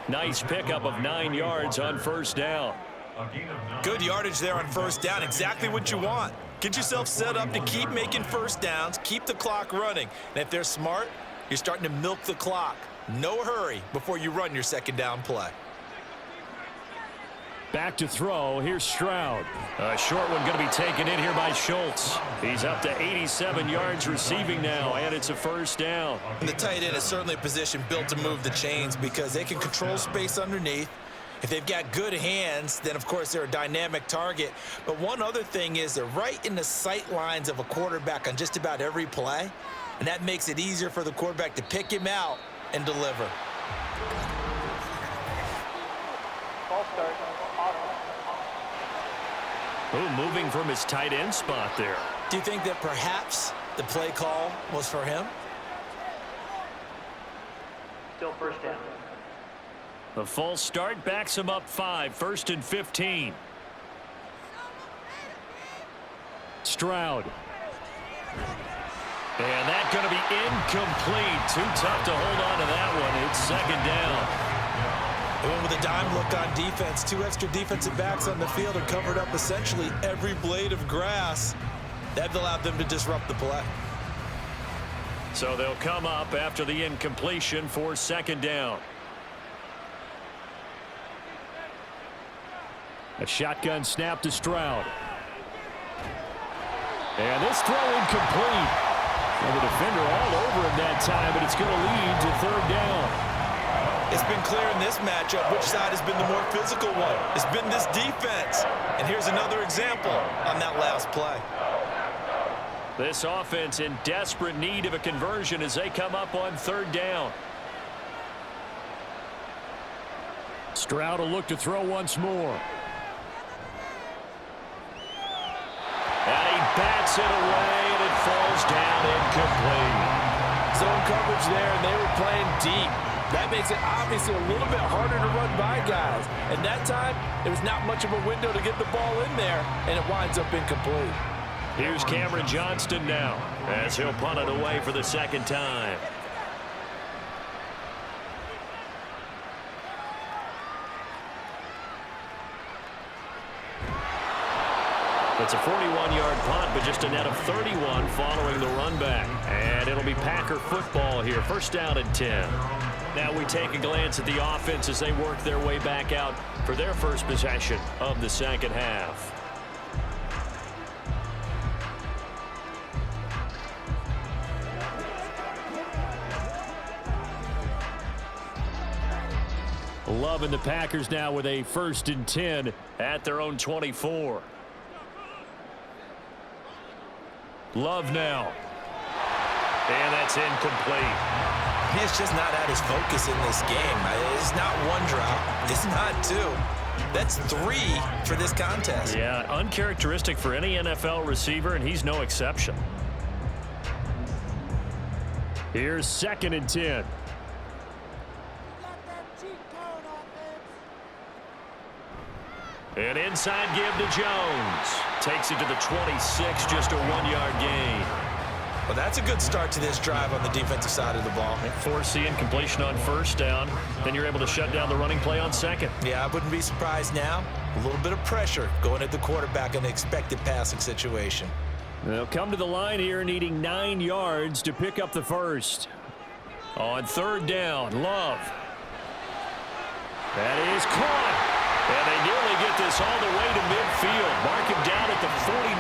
Nice pickup of 9 yards on first down. Good yardage there on first down. Exactly what you want. Get yourself set up to keep making first downs, keep the clock running. And if they're smart, you're starting to milk the clock. No hurry before you run your second down play. Back to throw. Here's Stroud. A short one going to be taken in here by Schultz. He's up to 87 yards receiving now, and it's a first down. And the tight end is certainly a position built to move the chains because they can control space underneath. If they've got good hands, then, of course, they're a dynamic target. But one other thing is they're right in the sight lines of a quarterback on just about every play, and that makes it easier for the quarterback to pick him out and deliver. Oh, moving from his tight end spot there. Do you think that perhaps the play call was for him? Still first down. A false start backs him up 5, 1st and 15. Stroud. And that's going to be incomplete. Too tough to hold on to that one. It's second down. They went with a dime look on defense. 2 extra defensive backs on the field and covered up essentially every blade of grass. That allowed them to disrupt the play. So they'll come up after the incompletion for second down. A shotgun snap to Stroud. And this throw incomplete. And the defender all over him that time, but it's going to lead to third down. It's been clear in this matchup which side has been the more physical one. It's been this defense. And here's another example on that last play. This offense in desperate need of a conversion as they come up on third down. Stroud will look to throw once more. And he bats it away, and it falls down incomplete. Zone coverage there, and they were playing deep. That makes it obviously a little bit harder to run by guys. And that time, there was not much of a window to get the ball in there, and it winds up incomplete. Here's Cameron Johnston now as he'll punt it away for the second time. It's a 41-yard punt, but just a net of 31 following the run back. And it'll be Packer football here. First down and 10. Now we take a glance at the offense as they work their way back out for their first possession of the second half. Love and the Packers now with a 1st and 10 at their own 24. Love now. And that's incomplete. He's just not at his focus in this game. It's not one drop. It's not 2. That's 3 for this contest. Yeah, uncharacteristic for any NFL receiver, and he's no exception. Here's 2nd and 10. An inside give to Jones. Takes it to the 26, just a 1-yard gain. Well, that's a good start to this drive on the defensive side of the ball. Force the incompletion on first down. Then you're able to shut down the running play on second. Yeah, I wouldn't be surprised now. A little bit of pressure going at the quarterback in an expected passing situation. They'll come to the line here needing 9 yards to pick up the first. On third down, Love. That is caught. And they nearly get this all the way to midfield. Mark him down at the 49.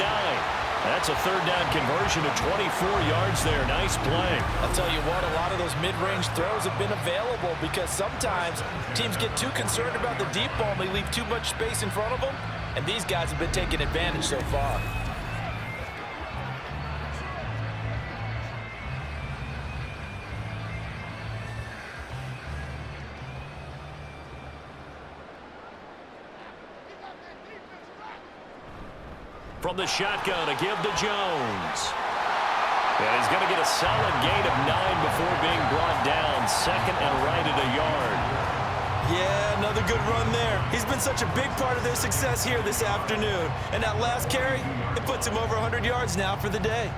That's a third down conversion of 24 yards there. Nice play. I'll tell you what, a lot of those mid-range throws have been available because sometimes teams get too concerned about the deep ball and they leave too much space in front of them. And these guys have been taking advantage so far. From the shotgun, a give to Jones. And he's going to get a solid gain of 9 before being brought down. Second and right at a yard. Yeah, another good run there. He's been such a big part of their success here this afternoon. And that last carry, it puts him over 100 yards now for the day.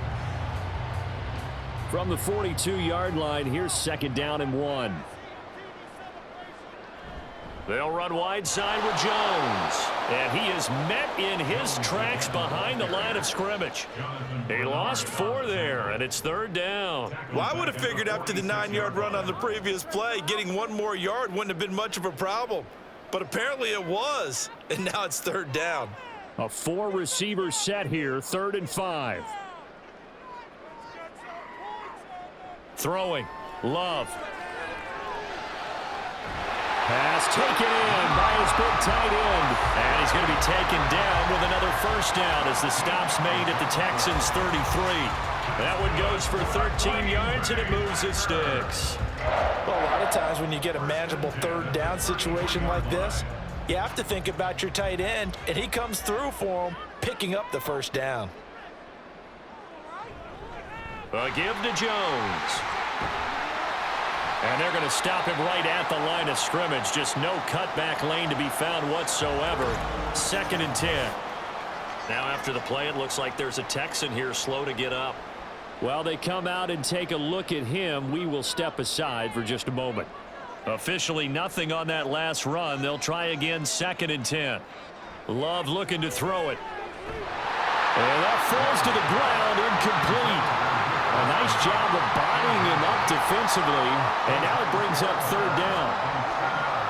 From the 42-yard line, here's second down and 1. They'll run wide side with Jones. And he is met in his tracks behind the line of scrimmage. He lost 4 there, and it's 3rd down. Well, I would have figured after the 9-yard run on the previous play, getting 1 more yard wouldn't have been much of a problem. But apparently it was, and now it's 3rd down. A 4-receiver set here, 3rd and 5. Throwing, Love. Pass taken in by his big tight end. And he's going to be taken down with another 1st down as the stop's made at the Texans' 33. That one goes for 13 yards, and it moves his sticks. Well, a lot of times when you get a manageable 3rd down situation like this, you have to think about your tight end, and he comes through for him, picking up the 1st down. A give to Jones. And they're going to stop him right at the line of scrimmage. Just no cutback lane to be found whatsoever. 2nd and 10. Now after the play, it looks like there's a Texan here slow to get up. While they come out and take a look at him, we will step aside for just a moment. Officially nothing on that last run. They'll try again, 2nd and 10. Love looking to throw it. And that falls to the ground, incomplete. A nice job of bodying him up defensively, and now it brings up 3rd down.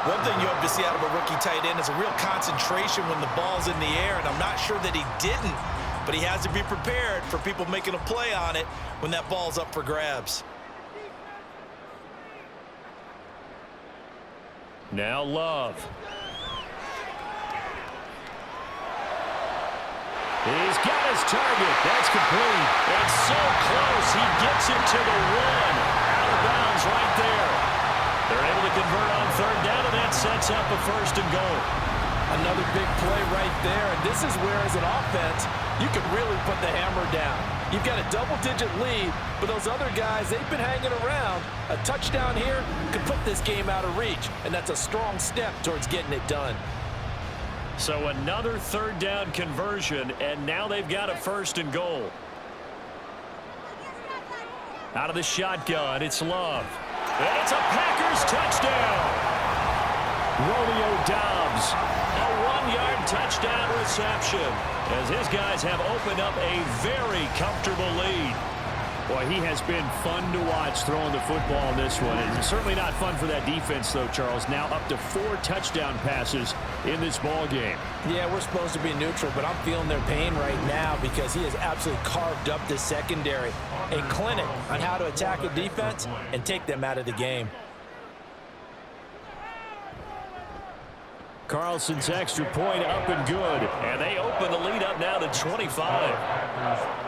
One thing you hope to see out of a rookie tight end is a real concentration when the ball's in the air, and I'm not sure that he didn't, but he has to be prepared for people making a play on it when that ball's up for grabs. Now Love. He's got his target. That's complete. It's so close. He gets it to the 1. Out of bounds right there. They're able to convert on 3rd down, and that sets up a 1st and goal. Another big play right there, and this is where, as an offense, you can really put the hammer down. You've got a double-digit lead, but those other guys, they've been hanging around. A touchdown here could put this game out of reach, and that's a strong step towards getting it done. So another 3rd down conversion, and now they've got a 1st and goal. Out of the shotgun, it's Love. And it's a Packers touchdown. Romeo Doubs. A 1-yard touchdown reception as his guys have opened up a very comfortable lead. Boy, he has been fun to watch throwing the football in this one. It's certainly not fun for that defense, though, Charles. Now up to 4 touchdown passes in this ball game. Yeah, we're supposed to be neutral, but I'm feeling their pain right now because he has absolutely carved up this secondary. A clinic on how to attack a defense and take them out of the game. Carlson's extra point up and good. And they open the lead up now to 25.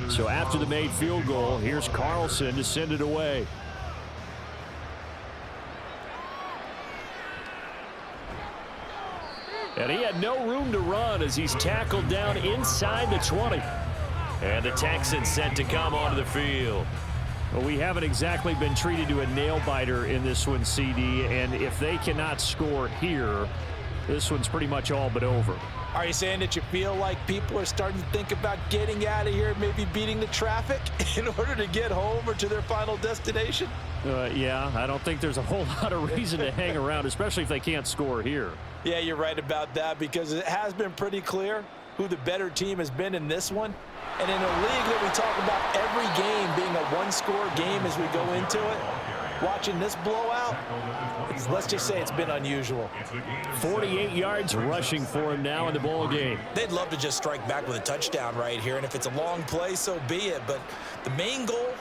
So after the made field goal, here's Carlson to send it away. And he had no room to run as he's tackled down inside the 20. And the Texans set to come onto the field. Well, we haven't exactly been treated to a nail-biter in this one, CD, and if they cannot score here, this one's pretty much all but over. Are you saying that you feel like people are starting to think about getting out of here, maybe beating the traffic in order to get home or to their final destination? Yeah, I don't think there's a whole lot of reason to hang around, especially if they can't score here. Yeah, you're right about that because it has been pretty clear who the better team has been in this one. And in a league that we talk about every game being a one-score game as we go into it, watching this blowout, let's just say it's been unusual. 48 yards rushing for him now in the ball game. They'd love to just strike back with a touchdown right here, and if it's a long play, so be it. But the main goal,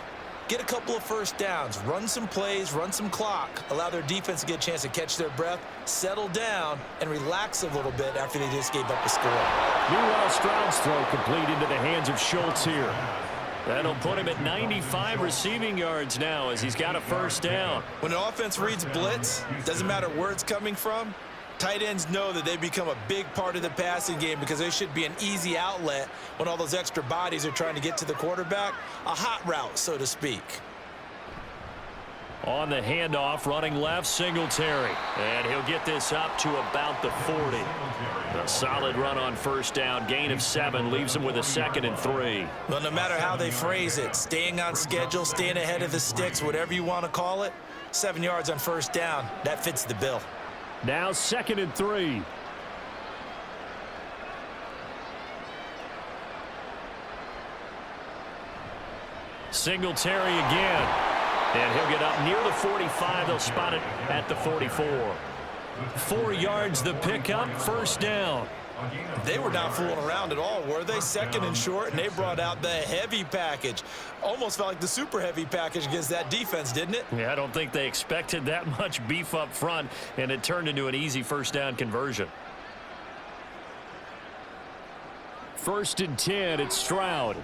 get a couple of first downs, run some plays, run some clock, allow their defense to get a chance to catch their breath, settle down, and relax a little bit after they just gave up a score. Meanwhile, Stroud's throw complete into the hands of Schultz here. That'll put him at 95 receiving yards now as he's got a first down. When an offense reads blitz, doesn't matter where it's coming from, tight ends know that they become a big part of the passing game because they should be an easy outlet when all those extra bodies are trying to get to the quarterback. A hot route, so to speak. On the handoff, running left, Singletary. And he'll get this up to about the 40. A solid run on first down. Gain of 7 leaves him with a 2nd and 3. Well, no matter how they phrase it, staying on schedule, staying ahead of the sticks, whatever you want to call it, 7 yards on first down, that fits the bill. Now 2nd and 3. Singletary again. And he'll get up near the 45. They'll spot it at the 44. 4 yards the pickup, first down. They were not fooling around at all, were they? 2nd and short, and they brought out the heavy package. Almost felt like the super heavy package against that defense, didn't it? Yeah, I don't think they expected that much beef up front, and it turned into an easy first down conversion. 1st and 10, it's Stroud.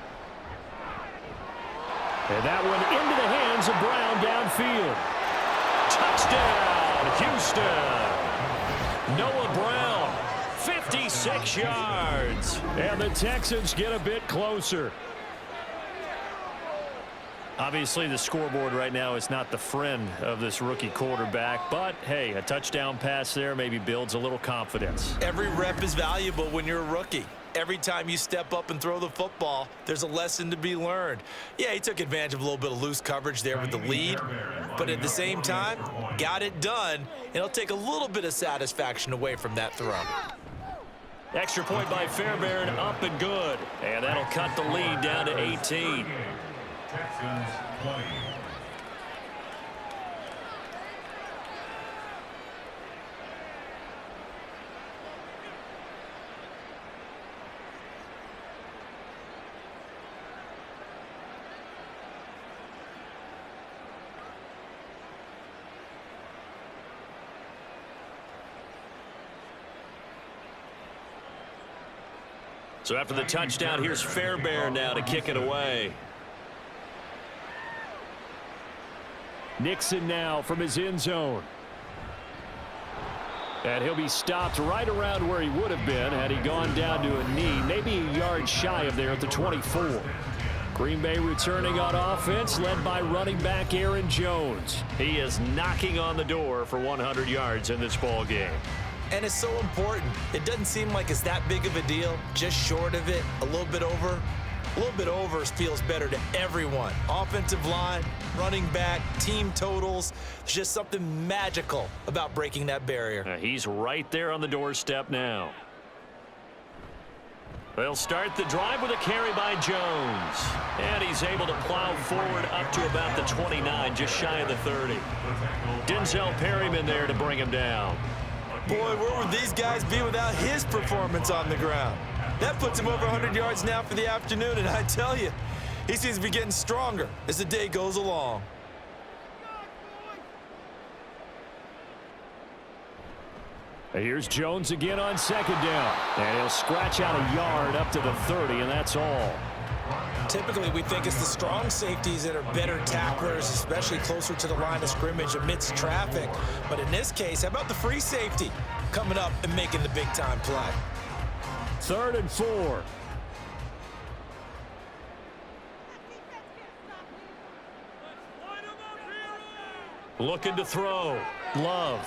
And that one into the hands of Brown downfield. Touchdown, Houston. Noah Brown, 56 yards. And the Texans get a bit closer. Obviously, the scoreboard right now is not the friend of this rookie quarterback. But, hey, a touchdown pass there maybe builds a little confidence. Every rep is valuable when you're a rookie. Every time you step up and throw the football, there's a lesson to be learned. Yeah, he took advantage of a little bit of loose coverage there with the lead, but at the same time, got it done, and it'll take a little bit of satisfaction away from that throw. Extra point by Fairbairn, up and good. And that'll cut the lead down to 18. Texans 20. So after the touchdown, here's Fairbairn now to kick it away. Nixon now from his end zone. And he'll be stopped right around where he would have been had he gone down to a knee, maybe a yard shy of there at the 24. Green Bay returning on offense, led by running back Aaron Jones. He is knocking on the door for 100 yards in this ball game. And it's so important. It doesn't seem like it's that big of a deal, just short of it, a little bit over. A little bit over feels better to everyone. Offensive line, running back, team totals. There's just something magical about breaking that barrier. He's right there on the doorstep now. They'll start the drive with a carry by Jones. And he's able to plow forward up to about the 29, just shy of the 30. Denzel Perryman there to bring him down. Boy, where would these guys be without his performance on the ground? That puts him over 100 yards now for the afternoon, and I tell you, he seems to be getting stronger as the day goes along. Here's Jones again on 2nd down. And he'll scratch out a yard up to the 30, and that's all. Typically, we think it's the strong safeties that are better tacklers, especially closer to the line of scrimmage amidst traffic. But in this case, how about the free safety coming up and making the big-time play? 3rd and 4. Looking to throw. Love.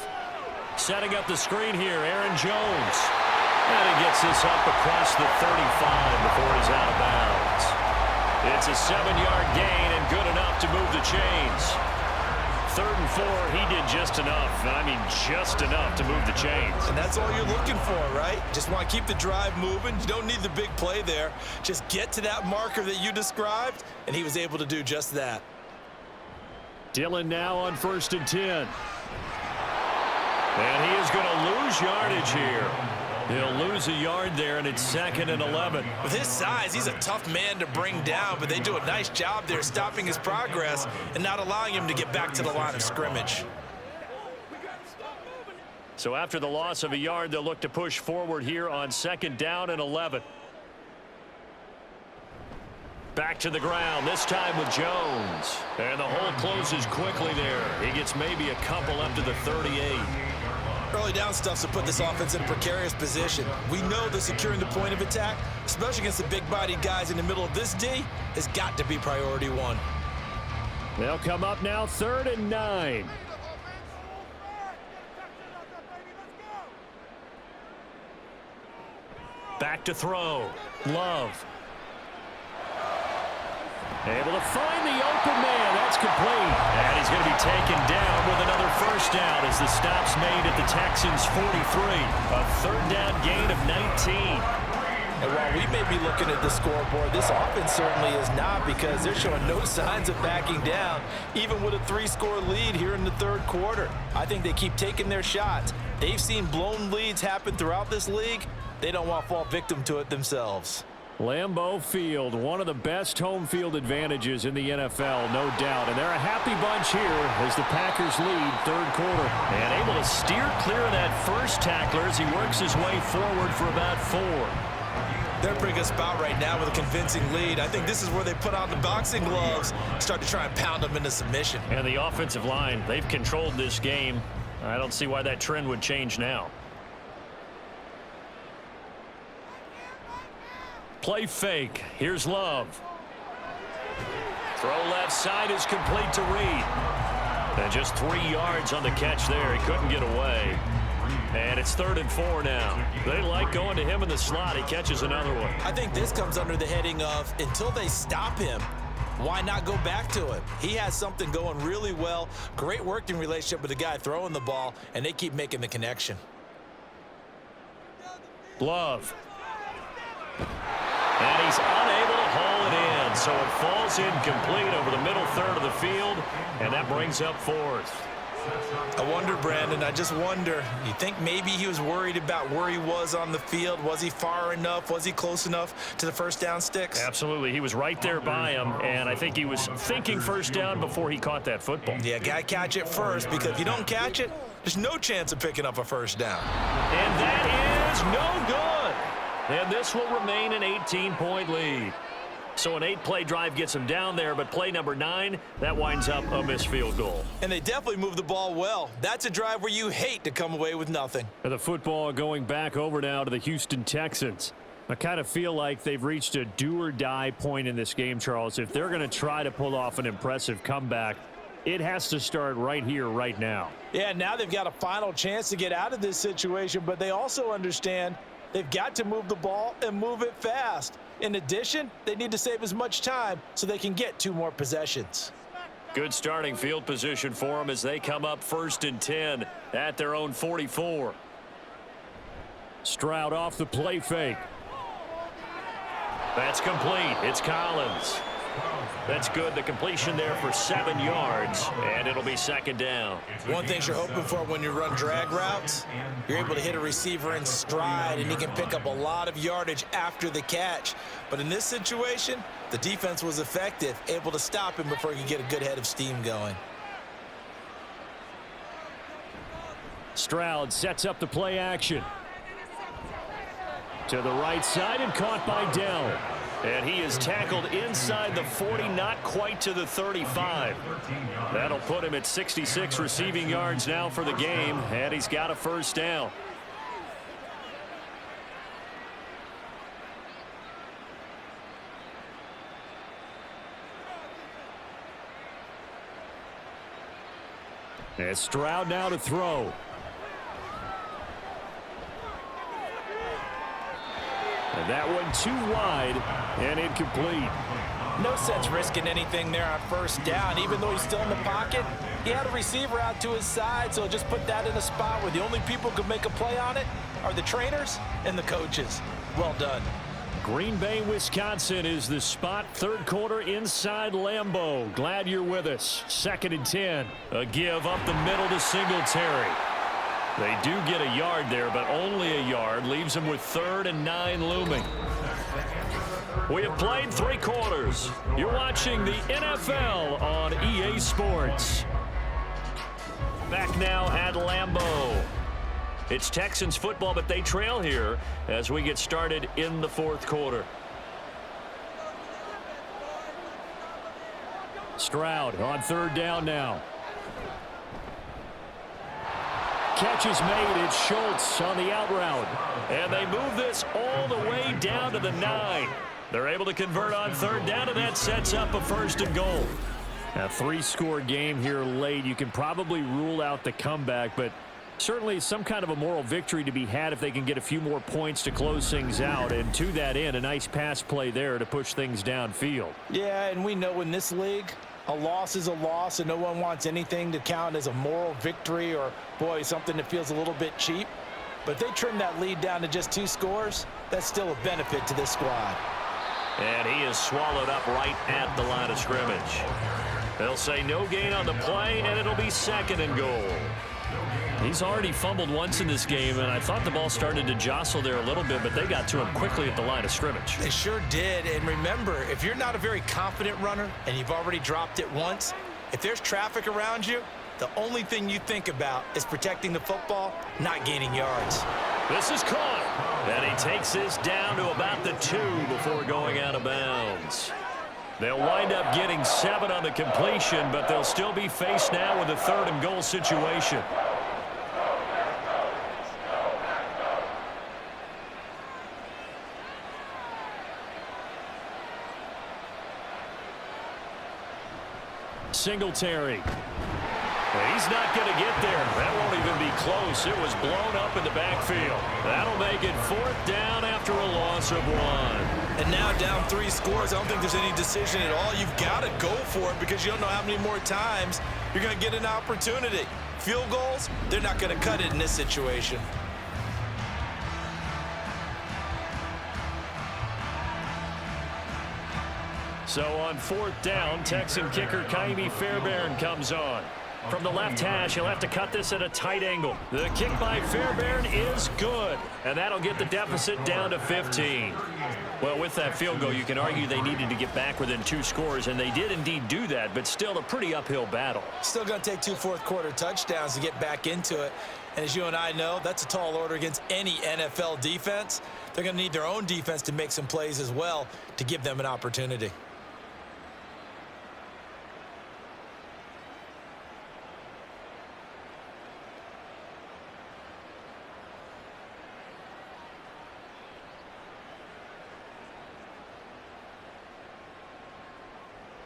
Setting up the screen here, Aaron Jones. And he gets this up across the 35 before he's out of bounds. It's a 7-yard gain and good enough to move the chains. 3rd and 4, he did just enough. I mean, just enough to move the chains. And that's all you're looking for, right? Just want to keep the drive moving. You don't need the big play there. Just get to that marker that you described, and he was able to do just that. Dillon now on 1st and 10. And he is going to lose yardage here. He'll lose a yard there, and it's 2nd and 11. With his size, he's a tough man to bring down, but they do a nice job there stopping his progress and not allowing him to get back to the line of scrimmage. So after the loss of a yard, they'll look to push forward here on 2nd down and 11. Back to the ground, this time with Jones. And the hole closes quickly there. He gets maybe a couple up to the 38. Early down stuff to put this offense in a precarious position. We know that securing the point of attack, especially against the big-bodied guys in the middle of this D, has got to be priority one. They'll come up now 3rd and 9. Back to throw. Love. Able to find the open man. That's complete. And he's going to be taken down with another first down as the stop's made at the Texans' 43. A 3rd down gain of 19. And while we may be looking at the scoreboard, this offense certainly is not, because they're showing no signs of backing down, even with a 3-score lead here in the 3rd quarter. I think they keep taking their shots. They've seen blown leads happen throughout this league. They don't want to fall victim to it themselves. Lambeau Field, one of the best home field advantages in the NFL, no doubt. And they're a happy bunch here as the Packers lead 3rd quarter. And able to steer clear of that first tackler as he works his way forward for about 4. They're in a pretty good spot right now with a convincing lead. I think this is where they put on the boxing gloves, start to try and pound them into submission. And the offensive line, they've controlled this game. I don't see why that trend would change now. Play fake. Here's Love. Throw left side is complete to Reed. And just 3 yards on the catch there. He couldn't get away. And it's 3rd and 4 now. They like going to him in the slot. He catches another one. I think this comes under the heading of, until they stop him, why not go back to him? He has something going really well. Great working relationship with the guy throwing the ball, and they keep making the connection. Love. And he's unable to haul it in, so it falls incomplete over the middle 3rd of the field, and that brings up 4th. I wonder, Brandon, I just wonder, you think maybe he was worried about where he was on the field? Was he far enough? Was he close enough to the first down sticks? Absolutely. He was right there by him, and I think he was thinking first down before he caught that football. Yeah, got to catch it first, because if you don't catch it, there's no chance of picking up a first down. And that is no good. And this will remain an 18-point lead. So an 8-play drive gets him down there, but play number 9, that winds up a missed field goal. And they definitely moved the ball well. That's a drive where you hate to come away with nothing. And the football going back over now to the Houston Texans. I kind of feel like they've reached a do-or-die point in this game, Charles. If they're going to try to pull off an impressive comeback, it has to start right here, right now. Yeah, now they've got a final chance to get out of this situation, but they also understand they've got to move the ball and move it fast. In addition, they need to save as much time so they can get 2 more possessions. Good starting field position for them as they come up 1st and 10 at their own 44. Stroud off the play fake. That's complete. It's Collins. That's good. The completion there for 7 yards, and it'll be 2nd down. One thing you're hoping for when you run drag routes, you're able to hit a receiver in stride, and he can pick up a lot of yardage after the catch. But in this situation, the defense was effective, able to stop him before he could get a good head of steam going. Stroud sets up the play action. To the right side and caught by Dell. And he is tackled inside the 40, not quite to the 35. That'll put him at 66 receiving yards now for the game, and he's got a first down. And Stroud now to throw. And that one too wide and incomplete. No sense risking anything there on first down. Even though he's still in the pocket, he had a receiver out to his side, so just put that in a spot where the only people who can make a play on it are the trainers and the coaches. Well done. Green Bay, Wisconsin is the spot. 3rd quarter inside Lambeau. Glad you're with us. 2nd and 10. A give up the middle to Singletary. They do get a yard there, but only a yard. Leaves them with 3rd and 9 looming. We have played 3 quarters. You're watching the NFL on EA Sports. Back now at Lambeau. It's Texans football, but they trail here as we get started in the 4th quarter. Stroud on third down now. Catch is made. It's Schultz on the out route. And they move this all the way down to the 9. They're able to convert on third down, and that sets up a 1st and goal. A 3-score game here late. You can probably rule out the comeback, but certainly some kind of a moral victory to be had if they can get a few more points to close things out. And to that end, a nice pass play there to push things downfield. Yeah, and we know in this league, a loss is a loss, and no one wants anything to count as a moral victory or, boy, something that feels a little bit cheap. But if they trim that lead down to just 2 scores, that's still a benefit to this squad. And he is swallowed up right at the line of scrimmage. They'll say no gain on the play, and it'll be 2nd and goal. He's already fumbled once in this game, and I thought the ball started to jostle there a little bit, but they got to him quickly at the line of scrimmage. They sure did. And remember, if you're not a very confident runner and you've already dropped it once, if there's traffic around you, the only thing you think about is protecting the football, not gaining yards. This is caught. And he takes this down to about the 2 before going out of bounds. They'll wind up getting 7 on the completion, but they'll still be faced now with a 3rd and goal situation. Singletary. He's not going to get there. That won't even be close. It was blown up in the backfield. That'll make it 4th down after a loss of 1. And now down 3 scores, I don't think there's any decision at all. You've got to go for it because you don't know how many more times you're going to get an opportunity. Field goals, they're not going to cut it in this situation. So on 4th down, Texan kicker Kaimi Fairbairn comes on. From the left hash, he'll have to cut this at a tight angle. The kick by Fairbairn is good, and that'll get the deficit down to 15. Well, with that field goal, you can argue they needed to get back within 2 scores, and they did indeed do that, but still a pretty uphill battle. Still going to take 2 fourth-quarter touchdowns to get back into it. And as you and I know, that's a tall order against any NFL defense. They're going to need their own defense to make some plays as well to give them an opportunity.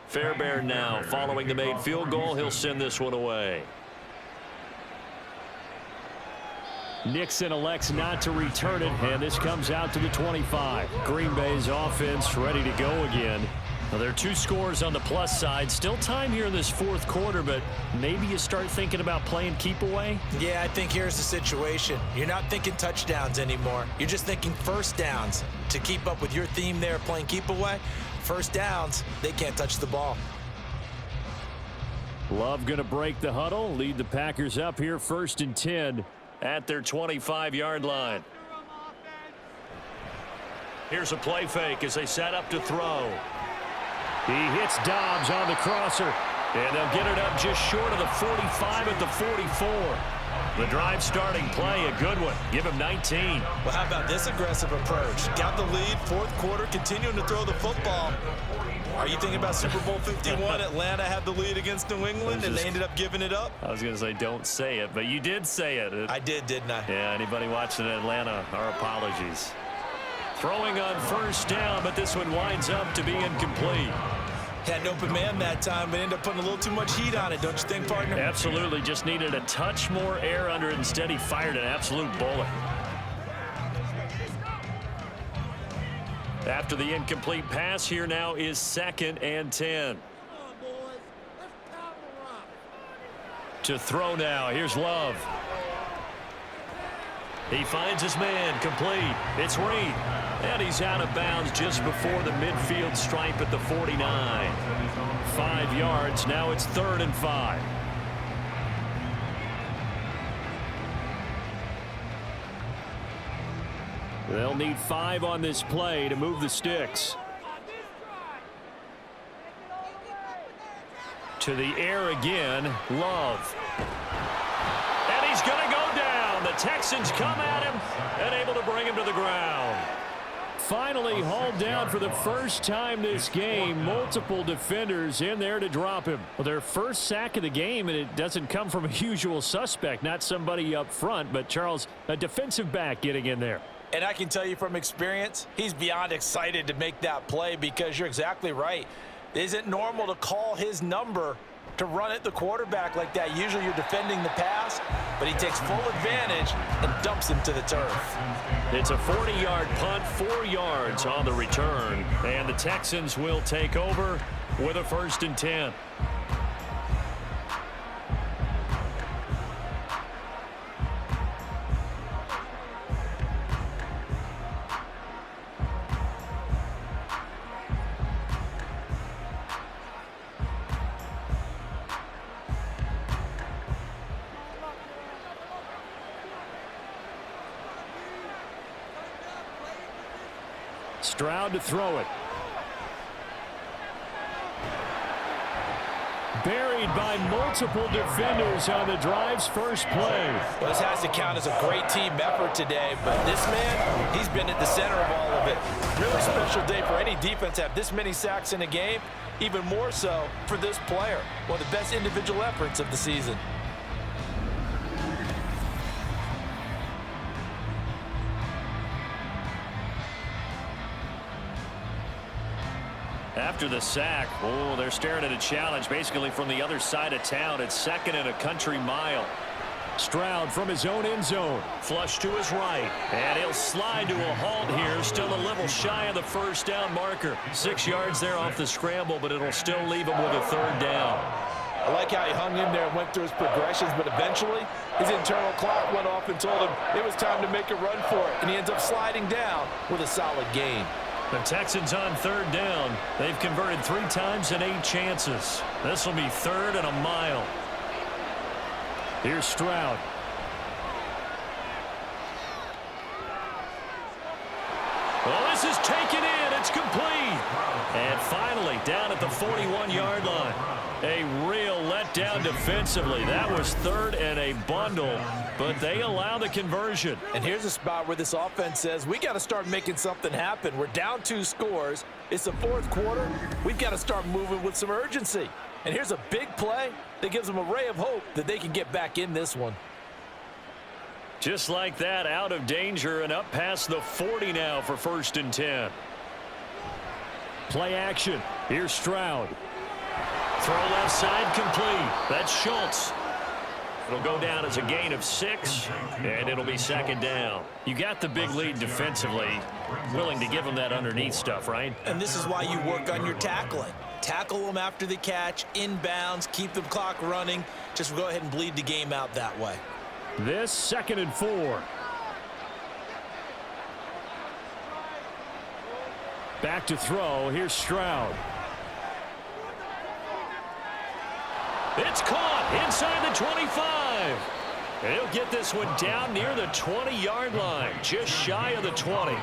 Fairbairn now following the made field goal. He'll send this one away. Nixon elects not to return it, and this comes out to the 25. Green Bay's offense ready to go again. Well, there are 2 scores on the plus side. Still time here in this 4th quarter, but maybe you start thinking about playing keep away? Yeah, I think here's the situation. You're not thinking touchdowns anymore. You're just thinking 1st downs. To keep up with your theme there, playing keep away, 1st downs, they can't touch the ball. Love going to break the huddle, lead the Packers up here 1st and 10 at their 25-yard line. Here's a play fake as they set up to throw. He hits Dobbs on the crosser, and they'll get it up just short of the 45 at the 44. The drive starting play, a good one. Give him 19. Well, how about this aggressive approach? Got the lead, 4th quarter, continuing to throw the football. Are you thinking about Super Bowl 51? Atlanta had the lead against New England, and they ended up giving it up? I was going to say don't say it, but you did say it. I did, didn't I? Yeah, anybody watching Atlanta, our apologies. Throwing on 1st down, but this one winds up to be incomplete. Had an open man that time, but ended up putting a little too much heat on it, don't you think, partner? Absolutely. Just needed a touch more air under it. Instead, he fired an absolute bullet. After the incomplete pass, here now is 2nd and 10. To throw now. Here's Love. He finds his man, complete. It's Reed. And he's out of bounds just before the midfield stripe at the 49. 5 yards. Now it's 3rd and 5. They'll need 5 on this play to move the sticks. To the air again, Love. And he's going to go down. The Texans come at him and able to bring him to the ground. finally hauled down for the first time this game. Multiple defenders in there to drop him. Well, their first sack of the game, and it doesn't come from a usual suspect, not somebody up front, but Charles, a defensive back getting in there. And I can tell you from experience, he's beyond excited to make that play because you're exactly right. It isn't normal to call his number to run at the quarterback like that. Usually you're defending the pass, but he takes full advantage and dumps him to the turf. It's a 40-yard punt, 4 yards on the return, and the Texans will take over with a 1st and 10. Stroud to throw it. Buried by multiple defenders on the drive's first play. Well, this has to count as a great team effort today, but this man, he's been at the center of all of it. Really special day for any defense to have this many sacks in a game, even more so for this player. One of the best individual efforts of the season. After the sack, oh, they're staring at a challenge basically from the other side of town. It's 2nd and a country mile. Stroud from his own end zone. Flush to his right, and he'll slide to a halt here, still a little shy of the 1st down marker. 6 yards there off the scramble, but it'll still leave him with a 3rd down. I like how he hung in there and went through his progressions, but eventually his internal clock went off and told him it was time to make a run for it, and he ends up sliding down with a solid gain. The Texans on 3rd down. They've converted 3 times in 8 chances. This will be 3rd and a mile. Here's Stroud. Well, this is taken in. It's complete. And finally, down at the 41-yard line. A real letdown defensively. That was 3rd and a bundle, but they allow the conversion. And here's a spot where this offense says, we got to start making something happen. We're down 2 scores. It's the 4th quarter. We've got to start moving with some urgency. And here's a big play that gives them a ray of hope that they can get back in this one. Just like that, out of danger and up past the 40 now for 1st and 10. Play action. Here's Stroud. Throw left side complete. That's Schultz. It'll go down as a gain of 6, and it'll be 2nd down. You got the big lead defensively. Willing to give them that underneath stuff, right? And this is why you work on your tackling. Tackle them after the catch, inbounds, keep the clock running. Just go ahead and bleed the game out that way. This 2nd and 4. Back to throw. Here's Stroud. It's caught inside the 25. He'll get this one down near the 20-yard line, just shy of the 20.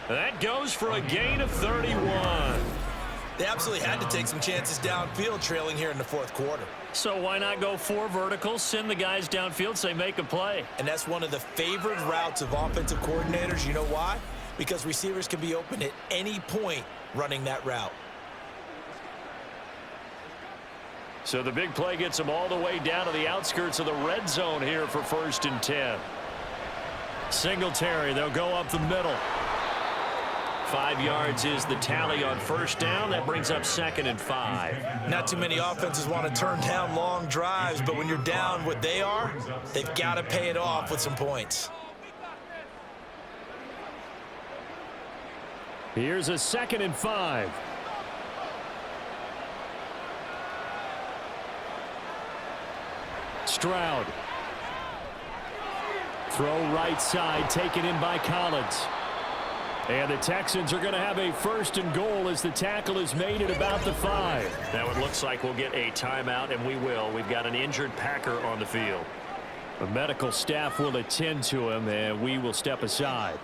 That goes for a gain of 31. They absolutely had to take some chances downfield trailing here in the 4th quarter. So why not go 4 verticals, send the guys downfield, say make a play? And that's one of the favored routes of offensive coordinators. You know why? Because receivers can be open at any point running that route. So the big play gets them all the way down to the outskirts of the red zone here for 1st and 10. Singletary, they'll go up the middle. 5 yards is the tally on 1st down. That brings up 2nd and 5. Not too many offenses want to turn down long drives, but when you're down what they are, they've got to pay it off with some points. Here's a 2nd and 5. Stroud. Throw right side, taken in by Collins. And the Texans are going to have a 1st and goal as the tackle is made at about the 5. Now it looks like we'll get a timeout, and we will. We've got an injured Packer on the field. The medical staff will attend to him, and we will step aside.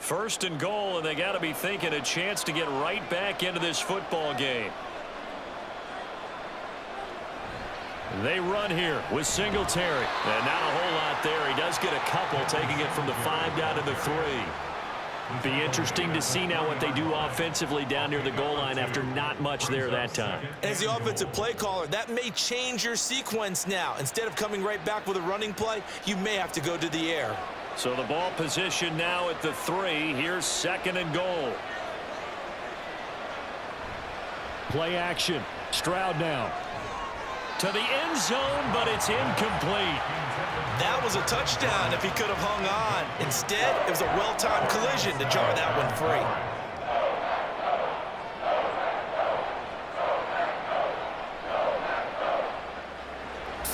First and goal, and they got to be thinking a chance to get right back into this football game. They run here with Singletary. And not a whole lot there. He does get a couple, taking it from the 5 down to the 3. Be interesting to see now what they do offensively down near the goal line after not much there that time. As the offensive play caller, that may change your sequence now. Instead of coming right back with a running play, you may have to go to the air. So the ball position now at the 3. Here's second and goal. Play action. Stroud now. To the end zone, but it's incomplete. That was a touchdown if he could have hung on. Instead, it was a well-timed collision to jar that one free.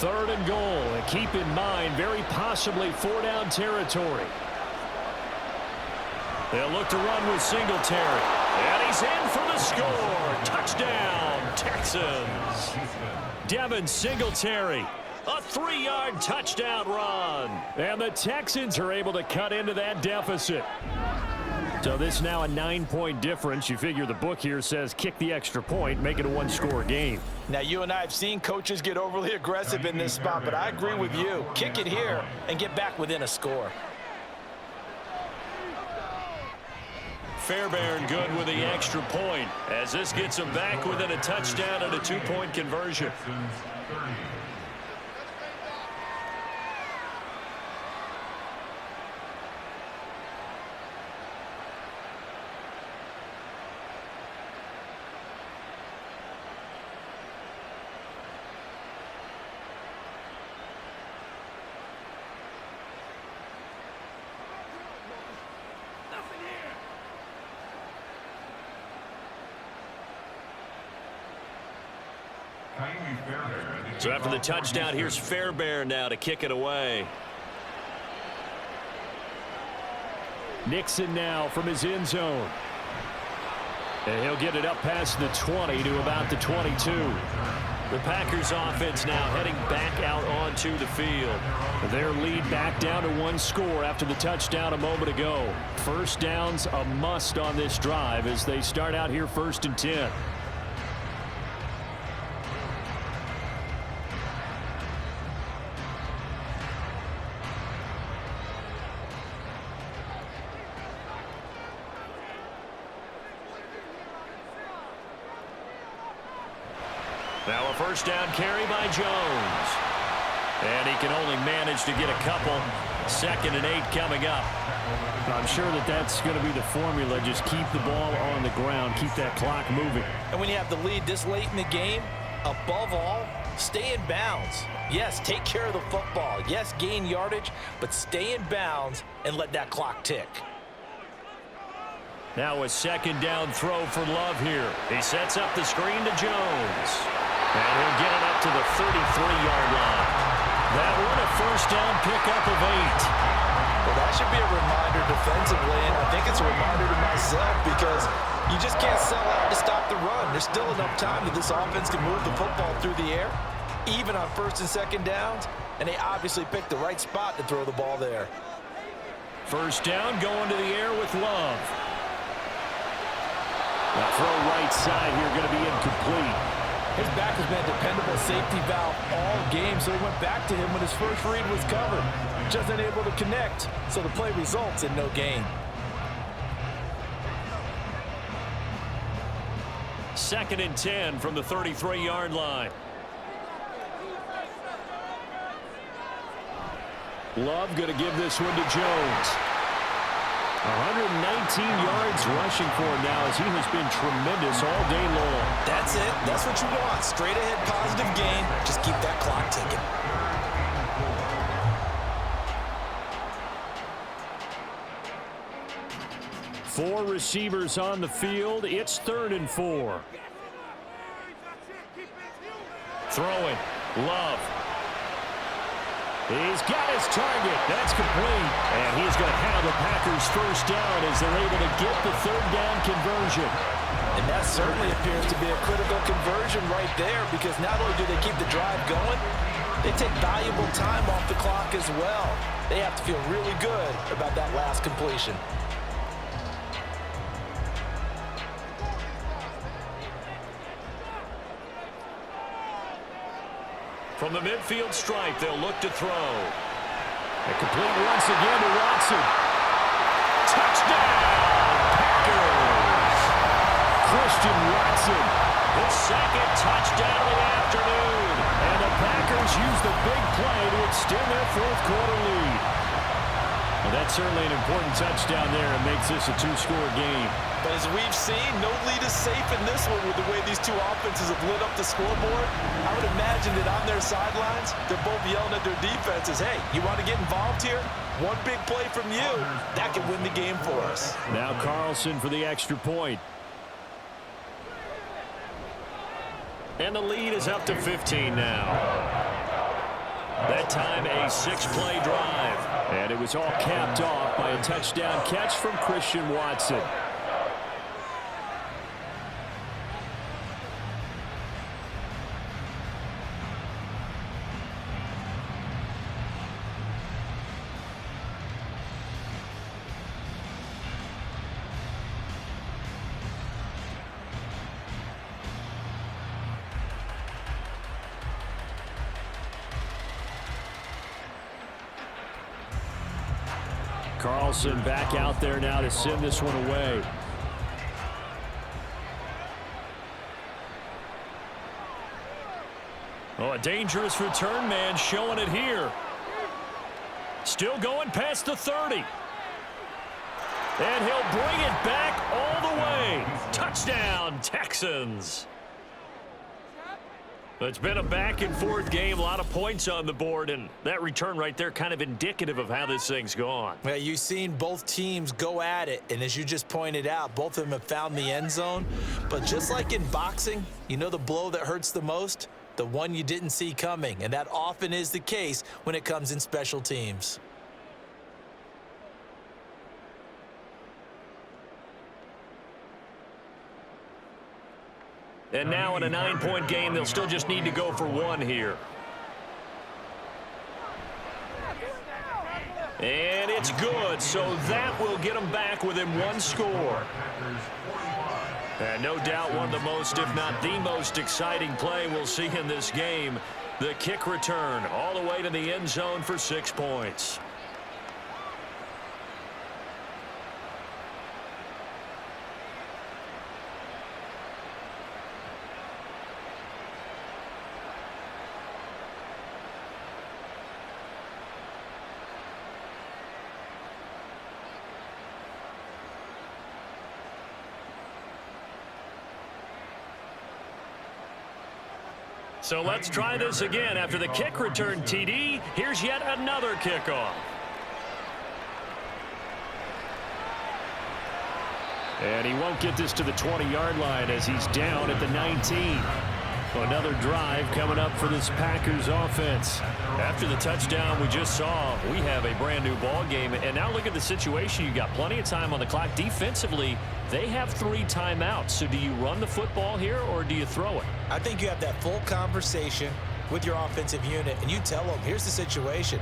Third and goal. And keep in mind, very possibly 4-down territory. They'll look to run with Singletary. And he's in for the score. Touchdown, Texans. Devin Singletary. A 3-yard touchdown run. And the Texans are able to cut into that deficit. So this now a 9-point difference. You figure the book here says kick the extra point, make it a 1-score game. Now, you and I have seen coaches get overly aggressive in this spot, but I agree with you. Kick it here and get back within a score. Fairbairn good with the extra point as this gets him back within a touchdown and a 2-point conversion. So after the touchdown, here's Fairbairn now to kick it away. Nixon now from his end zone. And he'll get it up past the 20 to about the 22. The Packers offense now heading back out onto the field. Their lead back down to 1 score after the touchdown a moment ago. First down's a must on this drive as they start out here 1st and 10. Now a first down carry by Jones. And he can only manage to get a couple. 2nd and 8 coming up. I'm sure that that's going to be the formula. Just keep the ball on the ground. Keep that clock moving. And when you have the lead this late in the game, above all, stay in bounds. Yes, take care of the football. Yes, gain yardage, but stay in bounds and let that clock tick. Now a 2nd down throw for Love here. He sets up the screen to Jones. And he'll get it up to the 33-yard line. That one a first down pickup of 8. Well, that should be a reminder defensively, and I think it's a reminder to myself because you just can't sell out to stop the run. There's still enough time that this offense can move the football through the air, even on 1st and 2nd downs, and they obviously picked the right spot to throw the ball there. First down going to the air with Love. The throw right side here going to be incomplete. His back has been a dependable safety valve all game, so he went back to him when his first read was covered. Just unable to connect, so the play results in no gain. 2nd and 10 from the 33-yard line. Love going to give this one to Jones. 119 yards rushing for him now as he has been tremendous all day long. That's it. That's what you want. Straight ahead positive gain. Just keep that clock ticking. Four receivers on the field. It's 3rd and 4. Throwing. Love. He's got his target. That's complete. And he's going to have the Packers first down as they're able to get the 3rd down conversion. And that certainly appears to be a critical conversion right there because not only do they keep the drive going, they take valuable time off the clock as well. They have to feel really good about that last completion. From the midfield stripe, they'll look to throw. A complete once again to Watson. Touchdown, Packers! Christian Watson, his second touchdown of the afternoon. And the Packers use the big play to extend their fourth-quarter lead. Well, that's certainly an important touchdown there. It makes this a two-score game. But as we've seen, no lead is safe in this one with the way these two offenses have lit up the scoreboard. I would imagine that on their sidelines, they're both yelling at their defenses, hey, you want to get involved here? One big play from you, that could win the game for us. Now Carlson for the extra point. And the lead is up to 15 now. That time a 6-play drive. And it was all capped off by a touchdown catch from Christian Watson. Carlson back out there now to send this one away. Oh, a dangerous return man showing it here. Still going past the 30. And he'll bring it back all the way. Touchdown, Texans. It's been a back-and-forth game, a lot of points on the board, and that return right there kind of indicative of how this thing's gone. Well, you've seen both teams go at it, and as you just pointed out, both of them have found the end zone. But just like in boxing, you know the blow that hurts the most? The one you didn't see coming, and that often is the case when it comes in special teams. And now in a 9-point game, they'll still just need to go for one here. And it's good, so that will get them back within one score. And no doubt one of the most, if not the most exciting play we'll see in this game. The kick return all the way to the end zone for 6 points. So let's try this again. After the kick return TD, here's yet another kickoff. And he won't get this to the 20-yard line as he's down at the 19. Another drive coming up for this Packers offense. After the touchdown we just saw, we have a brand new ball game. And now look at the situation. You got plenty of time on the clock. Defensively, they have 3 timeouts. So do you run the football here or do you throw it? I think you have that full conversation with your offensive unit, and you tell them, here's the situation.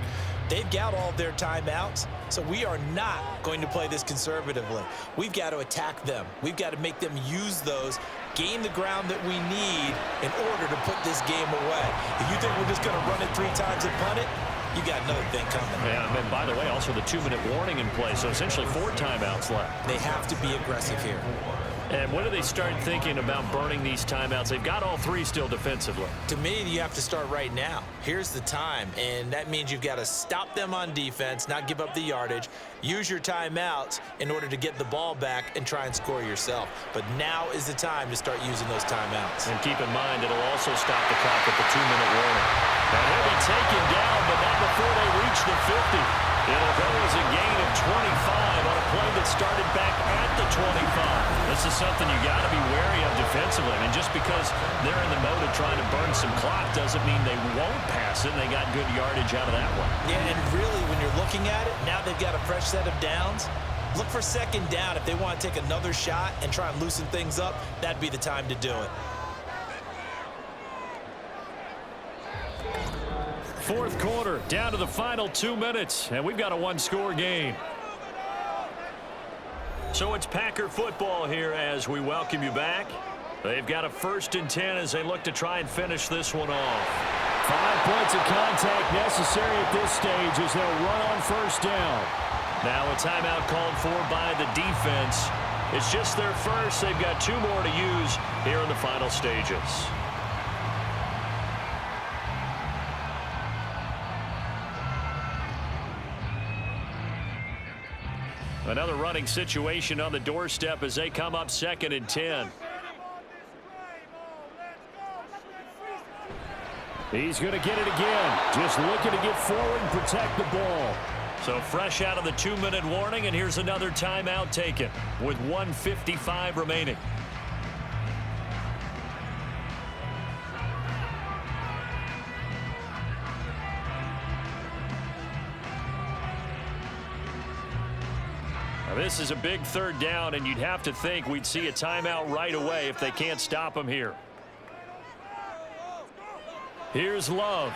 They've got all of their timeouts, so we are not going to play this conservatively. We've got to attack them. We've got to make them use those, gain the ground that we need in order to put this game away. If you think we're just going to run it 3 times and punt it, you got another thing coming. Yeah, and by the way, also the 2-minute warning in play, so essentially 4 timeouts left. They have to be aggressive here. And when do they start thinking about burning these timeouts? They've got all 3 still defensively. To me, you have to start right now. Here's the time, and that means you've got to stop them on defense, not give up the yardage, use your timeouts in order to get the ball back and try and score yourself. But now is the time to start using those timeouts. And keep in mind, it'll also stop the clock at the 2-minute warning. And he'll be taken down, but not before they reach the 50. It'll go as a gain of 25 on a play that started back at the 25. This is something you got to be wary of defensively. I mean, just because they're in the mode of trying to burn some clock doesn't mean they won't pass it. They got good yardage out of that one. Yeah, and really, when you're looking at it, now they've got a fresh set of downs. Look for second down. If they want to take another shot and try and loosen things up, that'd be the time to do it. Fourth quarter, down to the final 2 minutes, and we've got a 1-score game. So it's Packer football here as we welcome you back. They've got a 1st and 10 as they look to try and finish this one off. 5 points of contact necessary at this stage as they'll run on first down. Now a timeout called for by the defense. It's just their first. They've got 2 more to use here in the final stages. Another running situation on the doorstep as they come up 2nd and 10. He's going to get it again. Just looking to get forward and protect the ball. So fresh out of the 2-minute warning, and here's another timeout taken with 1:55 remaining. Now this is a big 3rd down, and you'd have to think we'd see a timeout right away if they can't stop him here. Here's Love.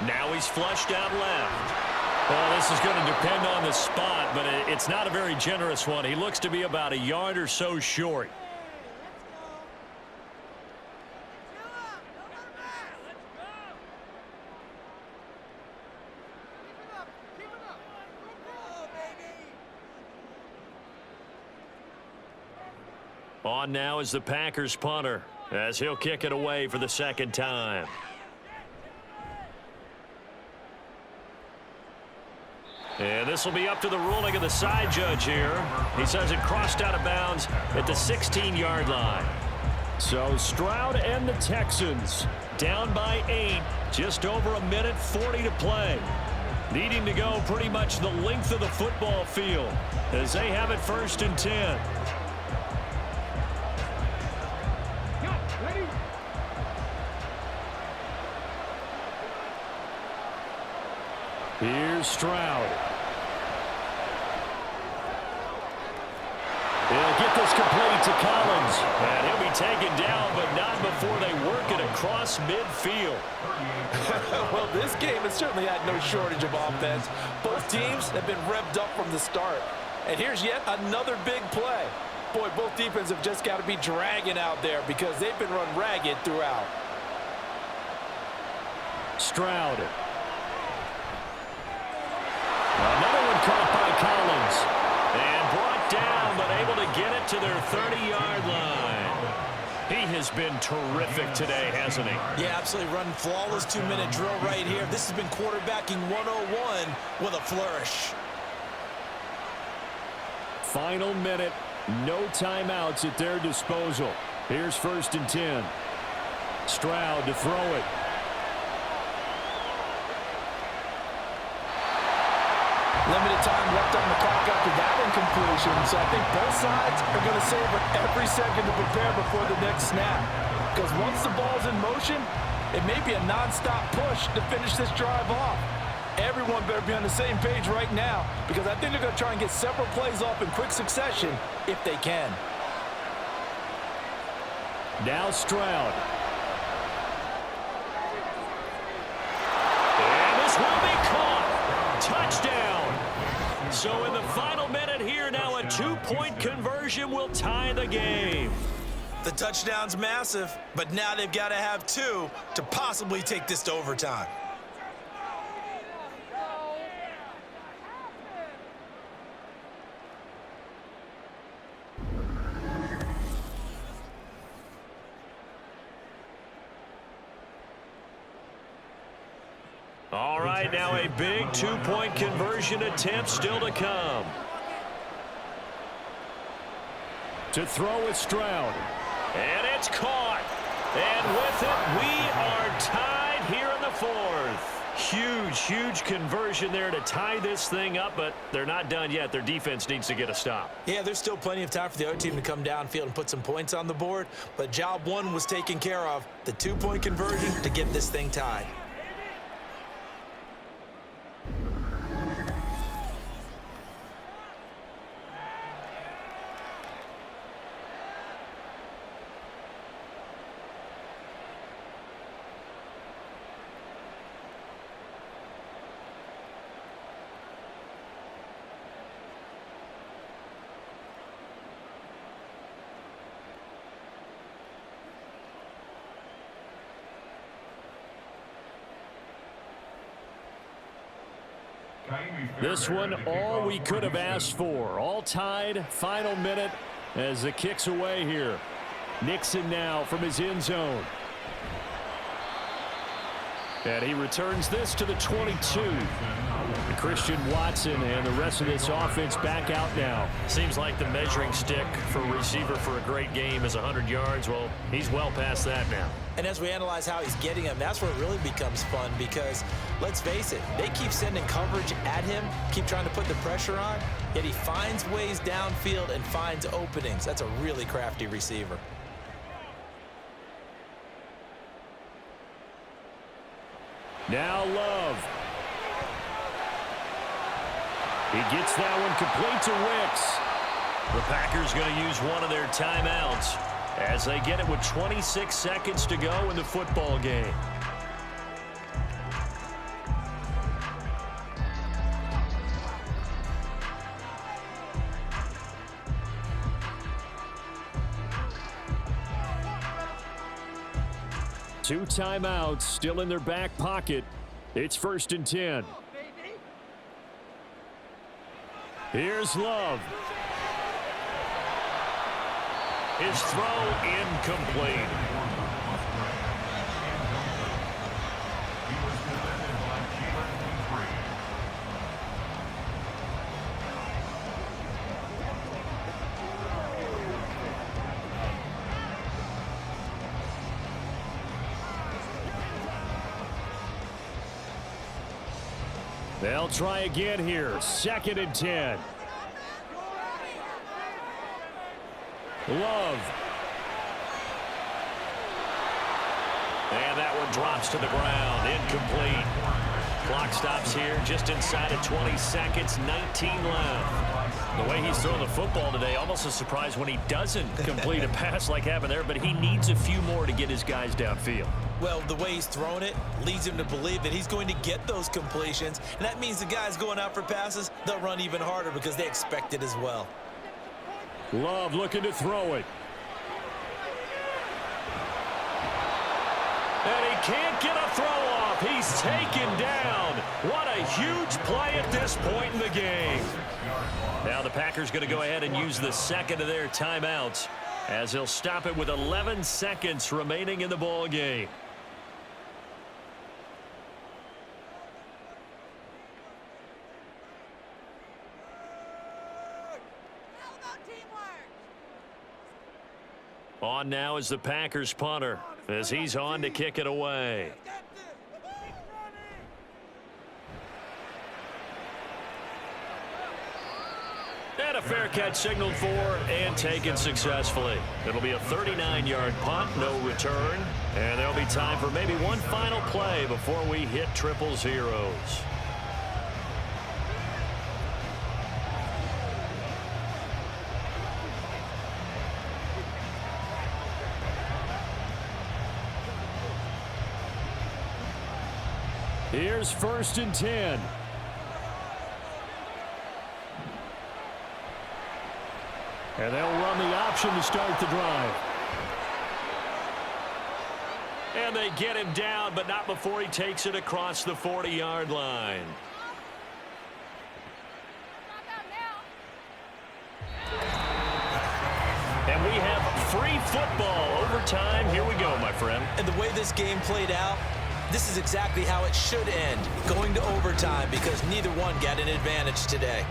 Now he's flushed out left. Well, this is going to depend on the spot, but it's not a very generous one. He looks to be about a yard or so short. On now is the Packers punter as he'll kick it away for the 2nd time. And this will be up to the ruling of the side judge here. He says it crossed out of bounds at the 16-yard line. So Stroud and the Texans Down by 8, just over 1:40 to play. Needing to go pretty much the length of the football field as they have it 1st and 10. Here's Stroud. He'll get this complete to Collins. And he'll be taken down, but not before they work it across midfield. Well, this game has certainly had no shortage of offense. Both teams have been revved up from the start. And here's yet another big play. Boy, both defenses have just got to be dragging out there because they've been run ragged throughout. Stroud. Another one caught by Collins. And brought down, but able to get it to their 30-yard line. He has been terrific today, hasn't he? Yeah, absolutely running flawless 2-minute drill right here. This has been quarterbacking 101 with a flourish. Final minute. No timeouts at their disposal. Here's 1st and 10. Stroud to throw it. Limited time left on the clock after that incompletion, so I think both sides are going to savor every second to prepare before the next snap. Because once the ball's in motion, it may be a non-stop push to finish this drive off. Everyone better be on the same page right now because I think they're going to try and get several plays off in quick succession if they can. Now Stroud. And this will be caught. Touchdown. So in the final minute here, now a 2-point conversion will tie the game. The touchdown's massive, but now they've got to have 2 to possibly take this to overtime. All right, now a big 2-point conversion attempt still to come. To throw with Stroud. And it's caught. And with it, we are tied here in the 4th. Huge, huge conversion there to tie this thing up, but they're not done yet. Their defense needs to get a stop. Yeah, there's still plenty of time for the other team to come downfield and put some points on the board, but job 1 was taken care of. The 2-point conversion to get this thing tied. This one, all we could have asked for. All tied, final minute as the kick's away here. Nixon now from his end zone. And he returns this to the 22. And Christian Watson and the rest of this offense back out now. Seems like the measuring stick for a receiver for a great game is 100 yards. Well, he's well past that now. And as we analyze how he's getting them, that's where it really becomes fun because, let's face it, they keep sending coverage at him, keep trying to put the pressure on, yet he finds ways downfield and finds openings. That's a really crafty receiver. Now Love. He gets that one complete to Wicks. The Packers going to use one of their timeouts as they get it with 26 seconds to go in the football game. Two timeouts still in their back pocket. It's 1st and 10. Here's Love. His throw incomplete. They'll try again here. 2nd and 10. Love. And that one drops to the ground. Incomplete. Clock stops here just inside of 20 seconds. 19 left. The way he's throwing the football today, almost a surprise when he doesn't complete a pass like happened there, but he needs a few more to get his guys downfield. Well, the way he's thrown it leads him to believe that he's going to get those completions, and that means the guys going out for passes, they'll run even harder because they expect it as well. Love looking to throw it. And he can't get a throw off. He's taken down. What a huge play at this point in the game. Now the Packers going to go ahead and use the second of their timeouts as they'll stop it with 11 seconds remaining in the ball game. On now is the Packers punter as he's on to kick it away. And a fair catch signaled for and taken successfully. It'll be a 39-yard punt, no return. And there'll be time for maybe one final play before we hit triple zeros. Here's 1st and 10. And they'll run the option to start the drive. And they get him down, but not before he takes it across the 40-yard line. And we have free football overtime. Here we go, my friend. And the way this game played out, this is exactly how it should end, going to overtime, because neither one got an advantage today.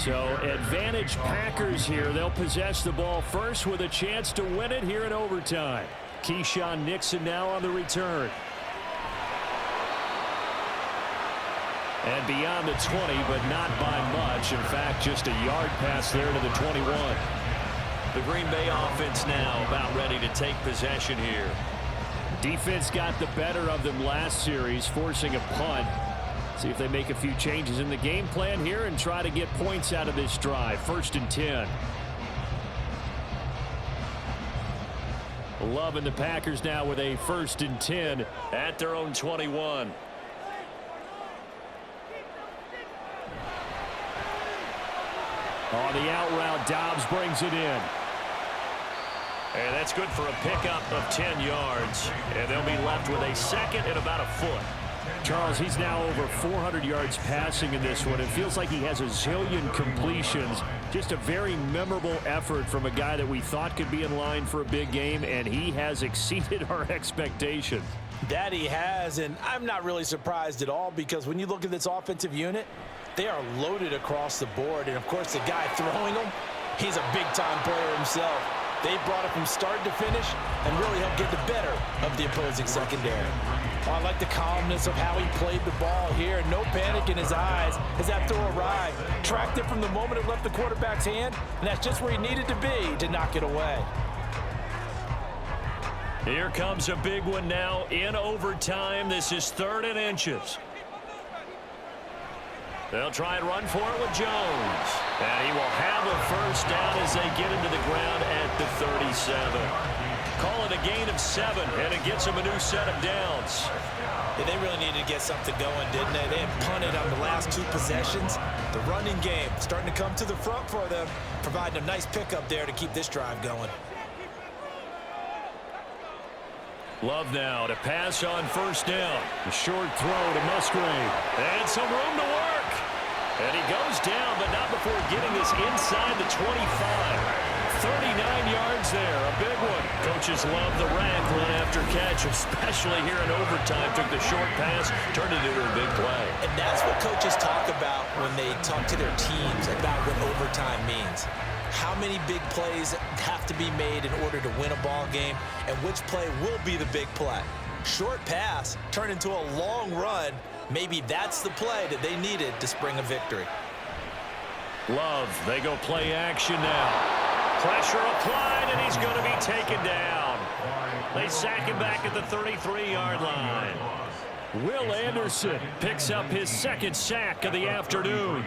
So advantage Packers here. They'll possess the ball first with a chance to win it here in overtime. Keyshawn Nixon now on the return. And beyond the 20, but not by much. In fact, just a yard pass there to the 21. The Green Bay offense now about ready to take possession here. Defense got the better of them last series, forcing a punt. See if they make a few changes in the game plan here and try to get points out of this drive. 1st and 10. Love and the Packers now with a 1st and 10 at their own 21. On the out route, Dobbs brings it in. And that's good for a pickup of 10 yards. And they'll be left with a second and about a foot. Charles, he's now over 400 yards passing in this one. It feels like he has a zillion completions. Just a very memorable effort from a guy that we thought could be in line for a big game, and he has exceeded our expectations. That he has, and I'm not really surprised at all, because when you look at this offensive unit, they are loaded across the board. And, of course, the guy throwing them, he's a big-time player himself. They brought it from start to finish and really helped get the better of the opposing secondary. I like the calmness of how he played the ball here. No panic in his eyes as that throw arrived. Tracked it from the moment it left the quarterback's hand, and that's just where he needed to be to knock it away. Here comes a big one now in overtime. This is 3rd and inches. They'll try and run for it with Jones. And he will have a first down as they get into the ground at the 37. Call it a gain of 7, and it gets them a new set of downs. Yeah, they really needed to get something going, didn't they? They had punted on the last 2 possessions. The running game starting to come to the front for them, providing a nice pickup there to keep this drive going. Love now to pass on 1st down. A short throw to Musgrave. And some room to work. And he goes down, but not before getting this inside the 25. 39 yards there, a big one. Coaches love the rack run after catch, especially here in overtime. Took the short pass, turned it into a big play. And that's what coaches talk about when they talk to their teams about what overtime means. How many big plays have to be made in order to win a ball game, and which play will be the big play. Short pass turned into a long run. Maybe that's the play that they needed to spring a victory. Love, they go play action now. Pressure applied, and he's going to be taken down. They sack him back at the 33-yard line. Will Anderson picks up his 2nd sack of the afternoon.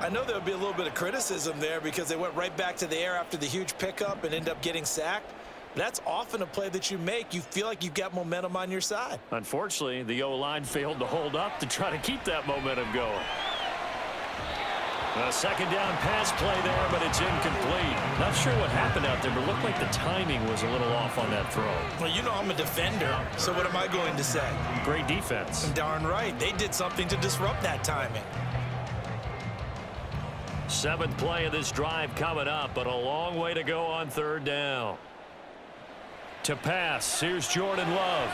I know there'll be a little bit of criticism there because they went right back to the air after the huge pickup and end up getting sacked. That's often a play that you make. You feel like you've got momentum on your side. Unfortunately, the O-line failed to hold up to try to keep that momentum going. A 2nd down pass play there, but it's incomplete. Not sure what happened out there, but looked like the timing was a little off on that throw. Well, you know I'm a defender, so what am I going to say? Great defense. Darn right. They did something to disrupt that timing. 7th play of this drive coming up, but a long way to go on 3rd down. To pass, here's Jordan Love.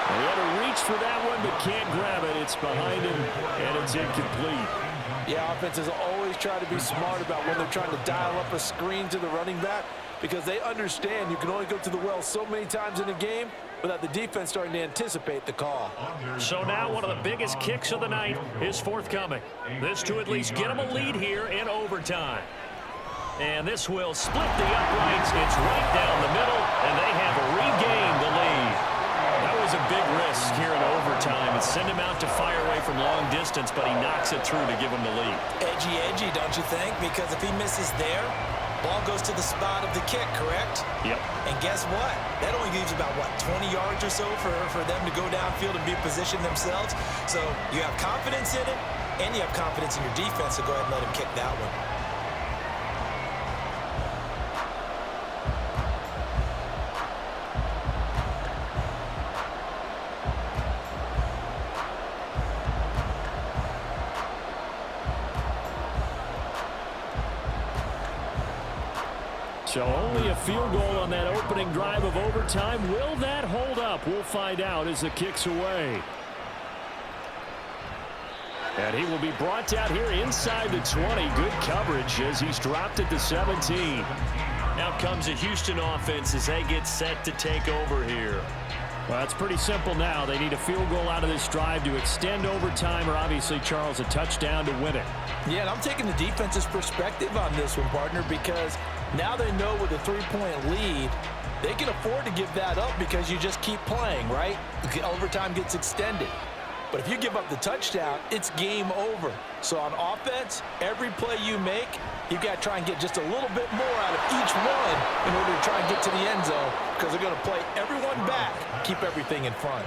He had to reach for that one, but can't grab it. It's behind him, and it's incomplete. Yeah, offenses always try to be smart about when they're trying to dial up a screen to the running back, because they understand you can only go to the well so many times in a game without the defense starting to anticipate the call. So now one of the biggest kicks of the night is forthcoming. This to at least get them a lead here in overtime. And this will split the uprights. It's right down the middle, and they have regained the lead. That was a big risk here in overtime. It sent him out to fire away from long distance, but he knocks it through to give him the lead. Edgy, don't you think? Because if he misses there, ball goes to the spot of the kick, correct? Yep. And guess what? That only leaves about, 20 yards or so for them to go downfield and be positioned themselves. So you have confidence in it, and you have confidence in your defense, so go ahead and let him kick that one. So only a field goal on that opening drive of overtime. Will that hold up? We'll find out as the kick's away. And he will be brought down here inside the 20. Good coverage as he's dropped at the 17. Now comes a Houston offense as they get set to take over here. Well, it's pretty simple now. They need a field goal out of this drive to extend overtime, or obviously, Charles, a touchdown to win it. Yeah, and I'm taking the defense's perspective on this one, partner, because now they know with a 3-point lead, They can afford to give that up because you just keep playing, right? Overtime gets extended. But if you give up the touchdown, it's game over. So on offense, every play you make, you've got to try and get just a little bit more out of each one in order to try and get to the end zone, because they're going to play everyone back, keep everything in front.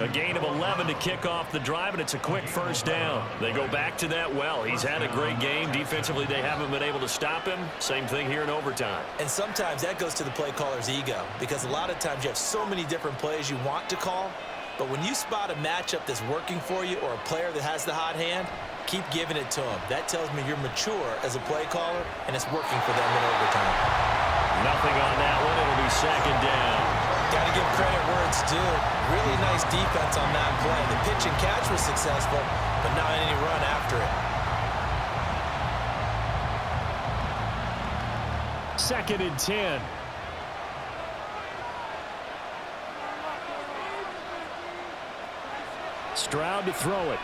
A gain of 11 to kick off the drive, and it's a quick first down. They go back to that well. He's had a great game. Defensively, they haven't been able to stop him. Same thing here in overtime. And sometimes that goes to the play caller's ego, because a lot of times you have so many different plays you want to call, but when you spot a matchup that's working for you or a player that has the hot hand, keep giving it to them. That tells me you're mature as a play caller, and it's working for them in overtime. Nothing on that one. It'll be second down. Got to give credit where it's due. Really nice defense on that play. The pitch and catch was successful, but not any run after it. Second and 10. Stroud to throw it.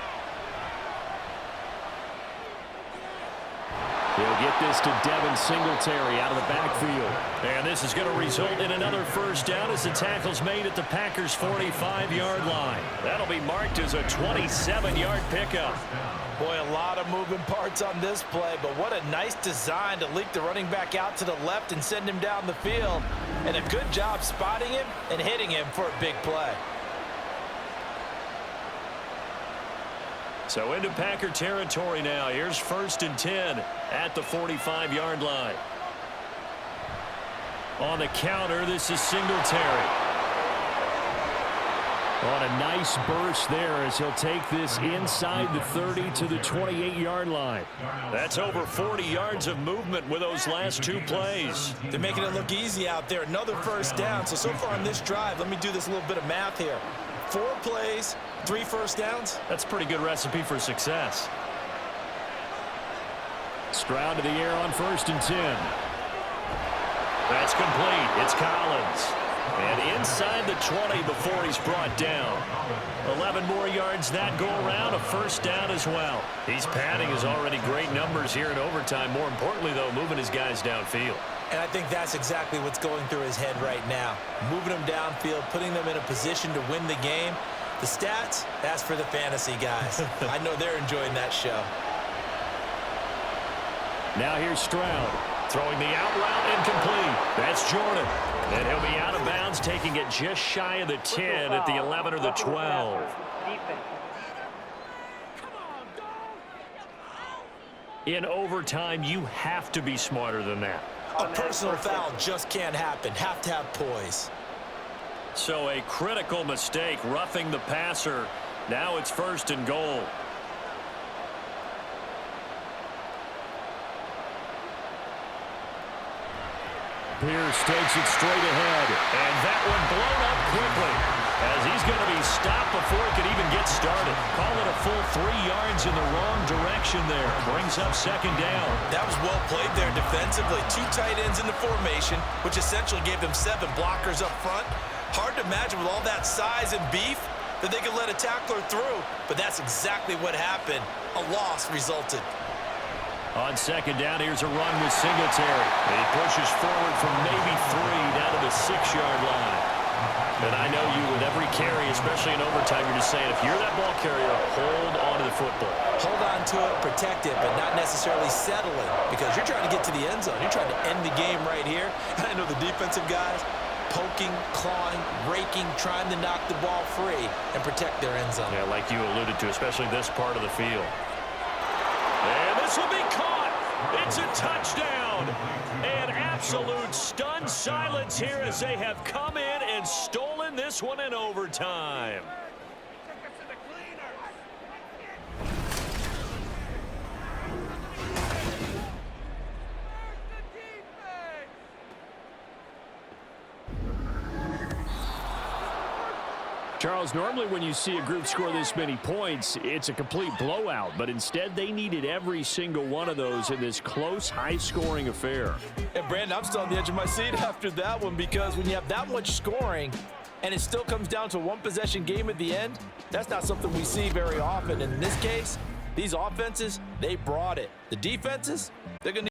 He'll get this to Devin Singletary out of the backfield. And this is going to result in another first down as the tackle's made at the Packers' 45-yard line. That'll be marked as a 27-yard pickup. Boy, a lot of moving parts on this play, but what a nice design to leak the running back out to the left and send him down the field. And a good job spotting him and hitting him for a big play. So into Packer territory now. Here's first and 10 at the 45-yard line. On the counter, this is Singletary. On a nice burst there as he'll take this inside the 30 to the 28-yard line. That's over 40 yards of movement with those last two plays. They're making it look easy out there. Another first down. So far on this drive, let me do this little bit of math here. 4 plays, 3 first downs. That's a pretty good recipe for success. Stroud to the air on first and 10. That's complete. It's Collins. And inside the 20 before he's brought down. 11 more yards that go around. A first down as well. He's padding his already great numbers here in overtime. More importantly, though, moving his guys downfield. And I think that's exactly what's going through his head right now. Moving them downfield, putting them in a position to win the game. The stats, that's for the fantasy guys. I know they're enjoying that show. Now here's Stroud. Throwing the out route incomplete. That's Jordan. And he'll be out of bounds, taking it just shy of the 10 at the 11 or the 12. In overtime, you have to be smarter than that. A personal foul just can't happen. Have to have poise. So a critical mistake, roughing the passer. Now it's first and goal. Pierce takes it straight ahead. And that one blown up quickly as he's going to be stopped before it could even get started. Call it a full 3 yards in the wrong direction there. Brings up second down. That was well played there defensively. 2 tight ends in the formation, which essentially gave them 7 blockers up front. Hard to imagine with all that size and beef that they could let a tackler through, but that's exactly what happened. A loss resulted. On second down, here's a run with Singletary. He pushes forward from maybe 3 down to the 6-yard line. And I know you, with every carry, especially in overtime, you're just saying, if you're that ball carrier, hold on to the football. Hold on to it, protect it, but not necessarily settling, because you're trying to get to the end zone. You're trying to end the game right here. And I know the defensive guys poking, clawing, raking, trying to knock the ball free and protect their end zone. Yeah, like you alluded to, especially this part of the field. And this will be caught. It's a touchdown. An absolute stunned silence here as they have come in and stolen this one in overtime. Charles, normally when you see a group score this many points, it's a complete blowout. But instead, they needed every single one of those in this close, high-scoring affair. And, Brandon, I'm still on the edge of my seat after that one, because when you have that much scoring and it still comes down to a one-possession game at the end, that's not something we see very often. In this case, these offenses, they brought it. The defenses, they're going to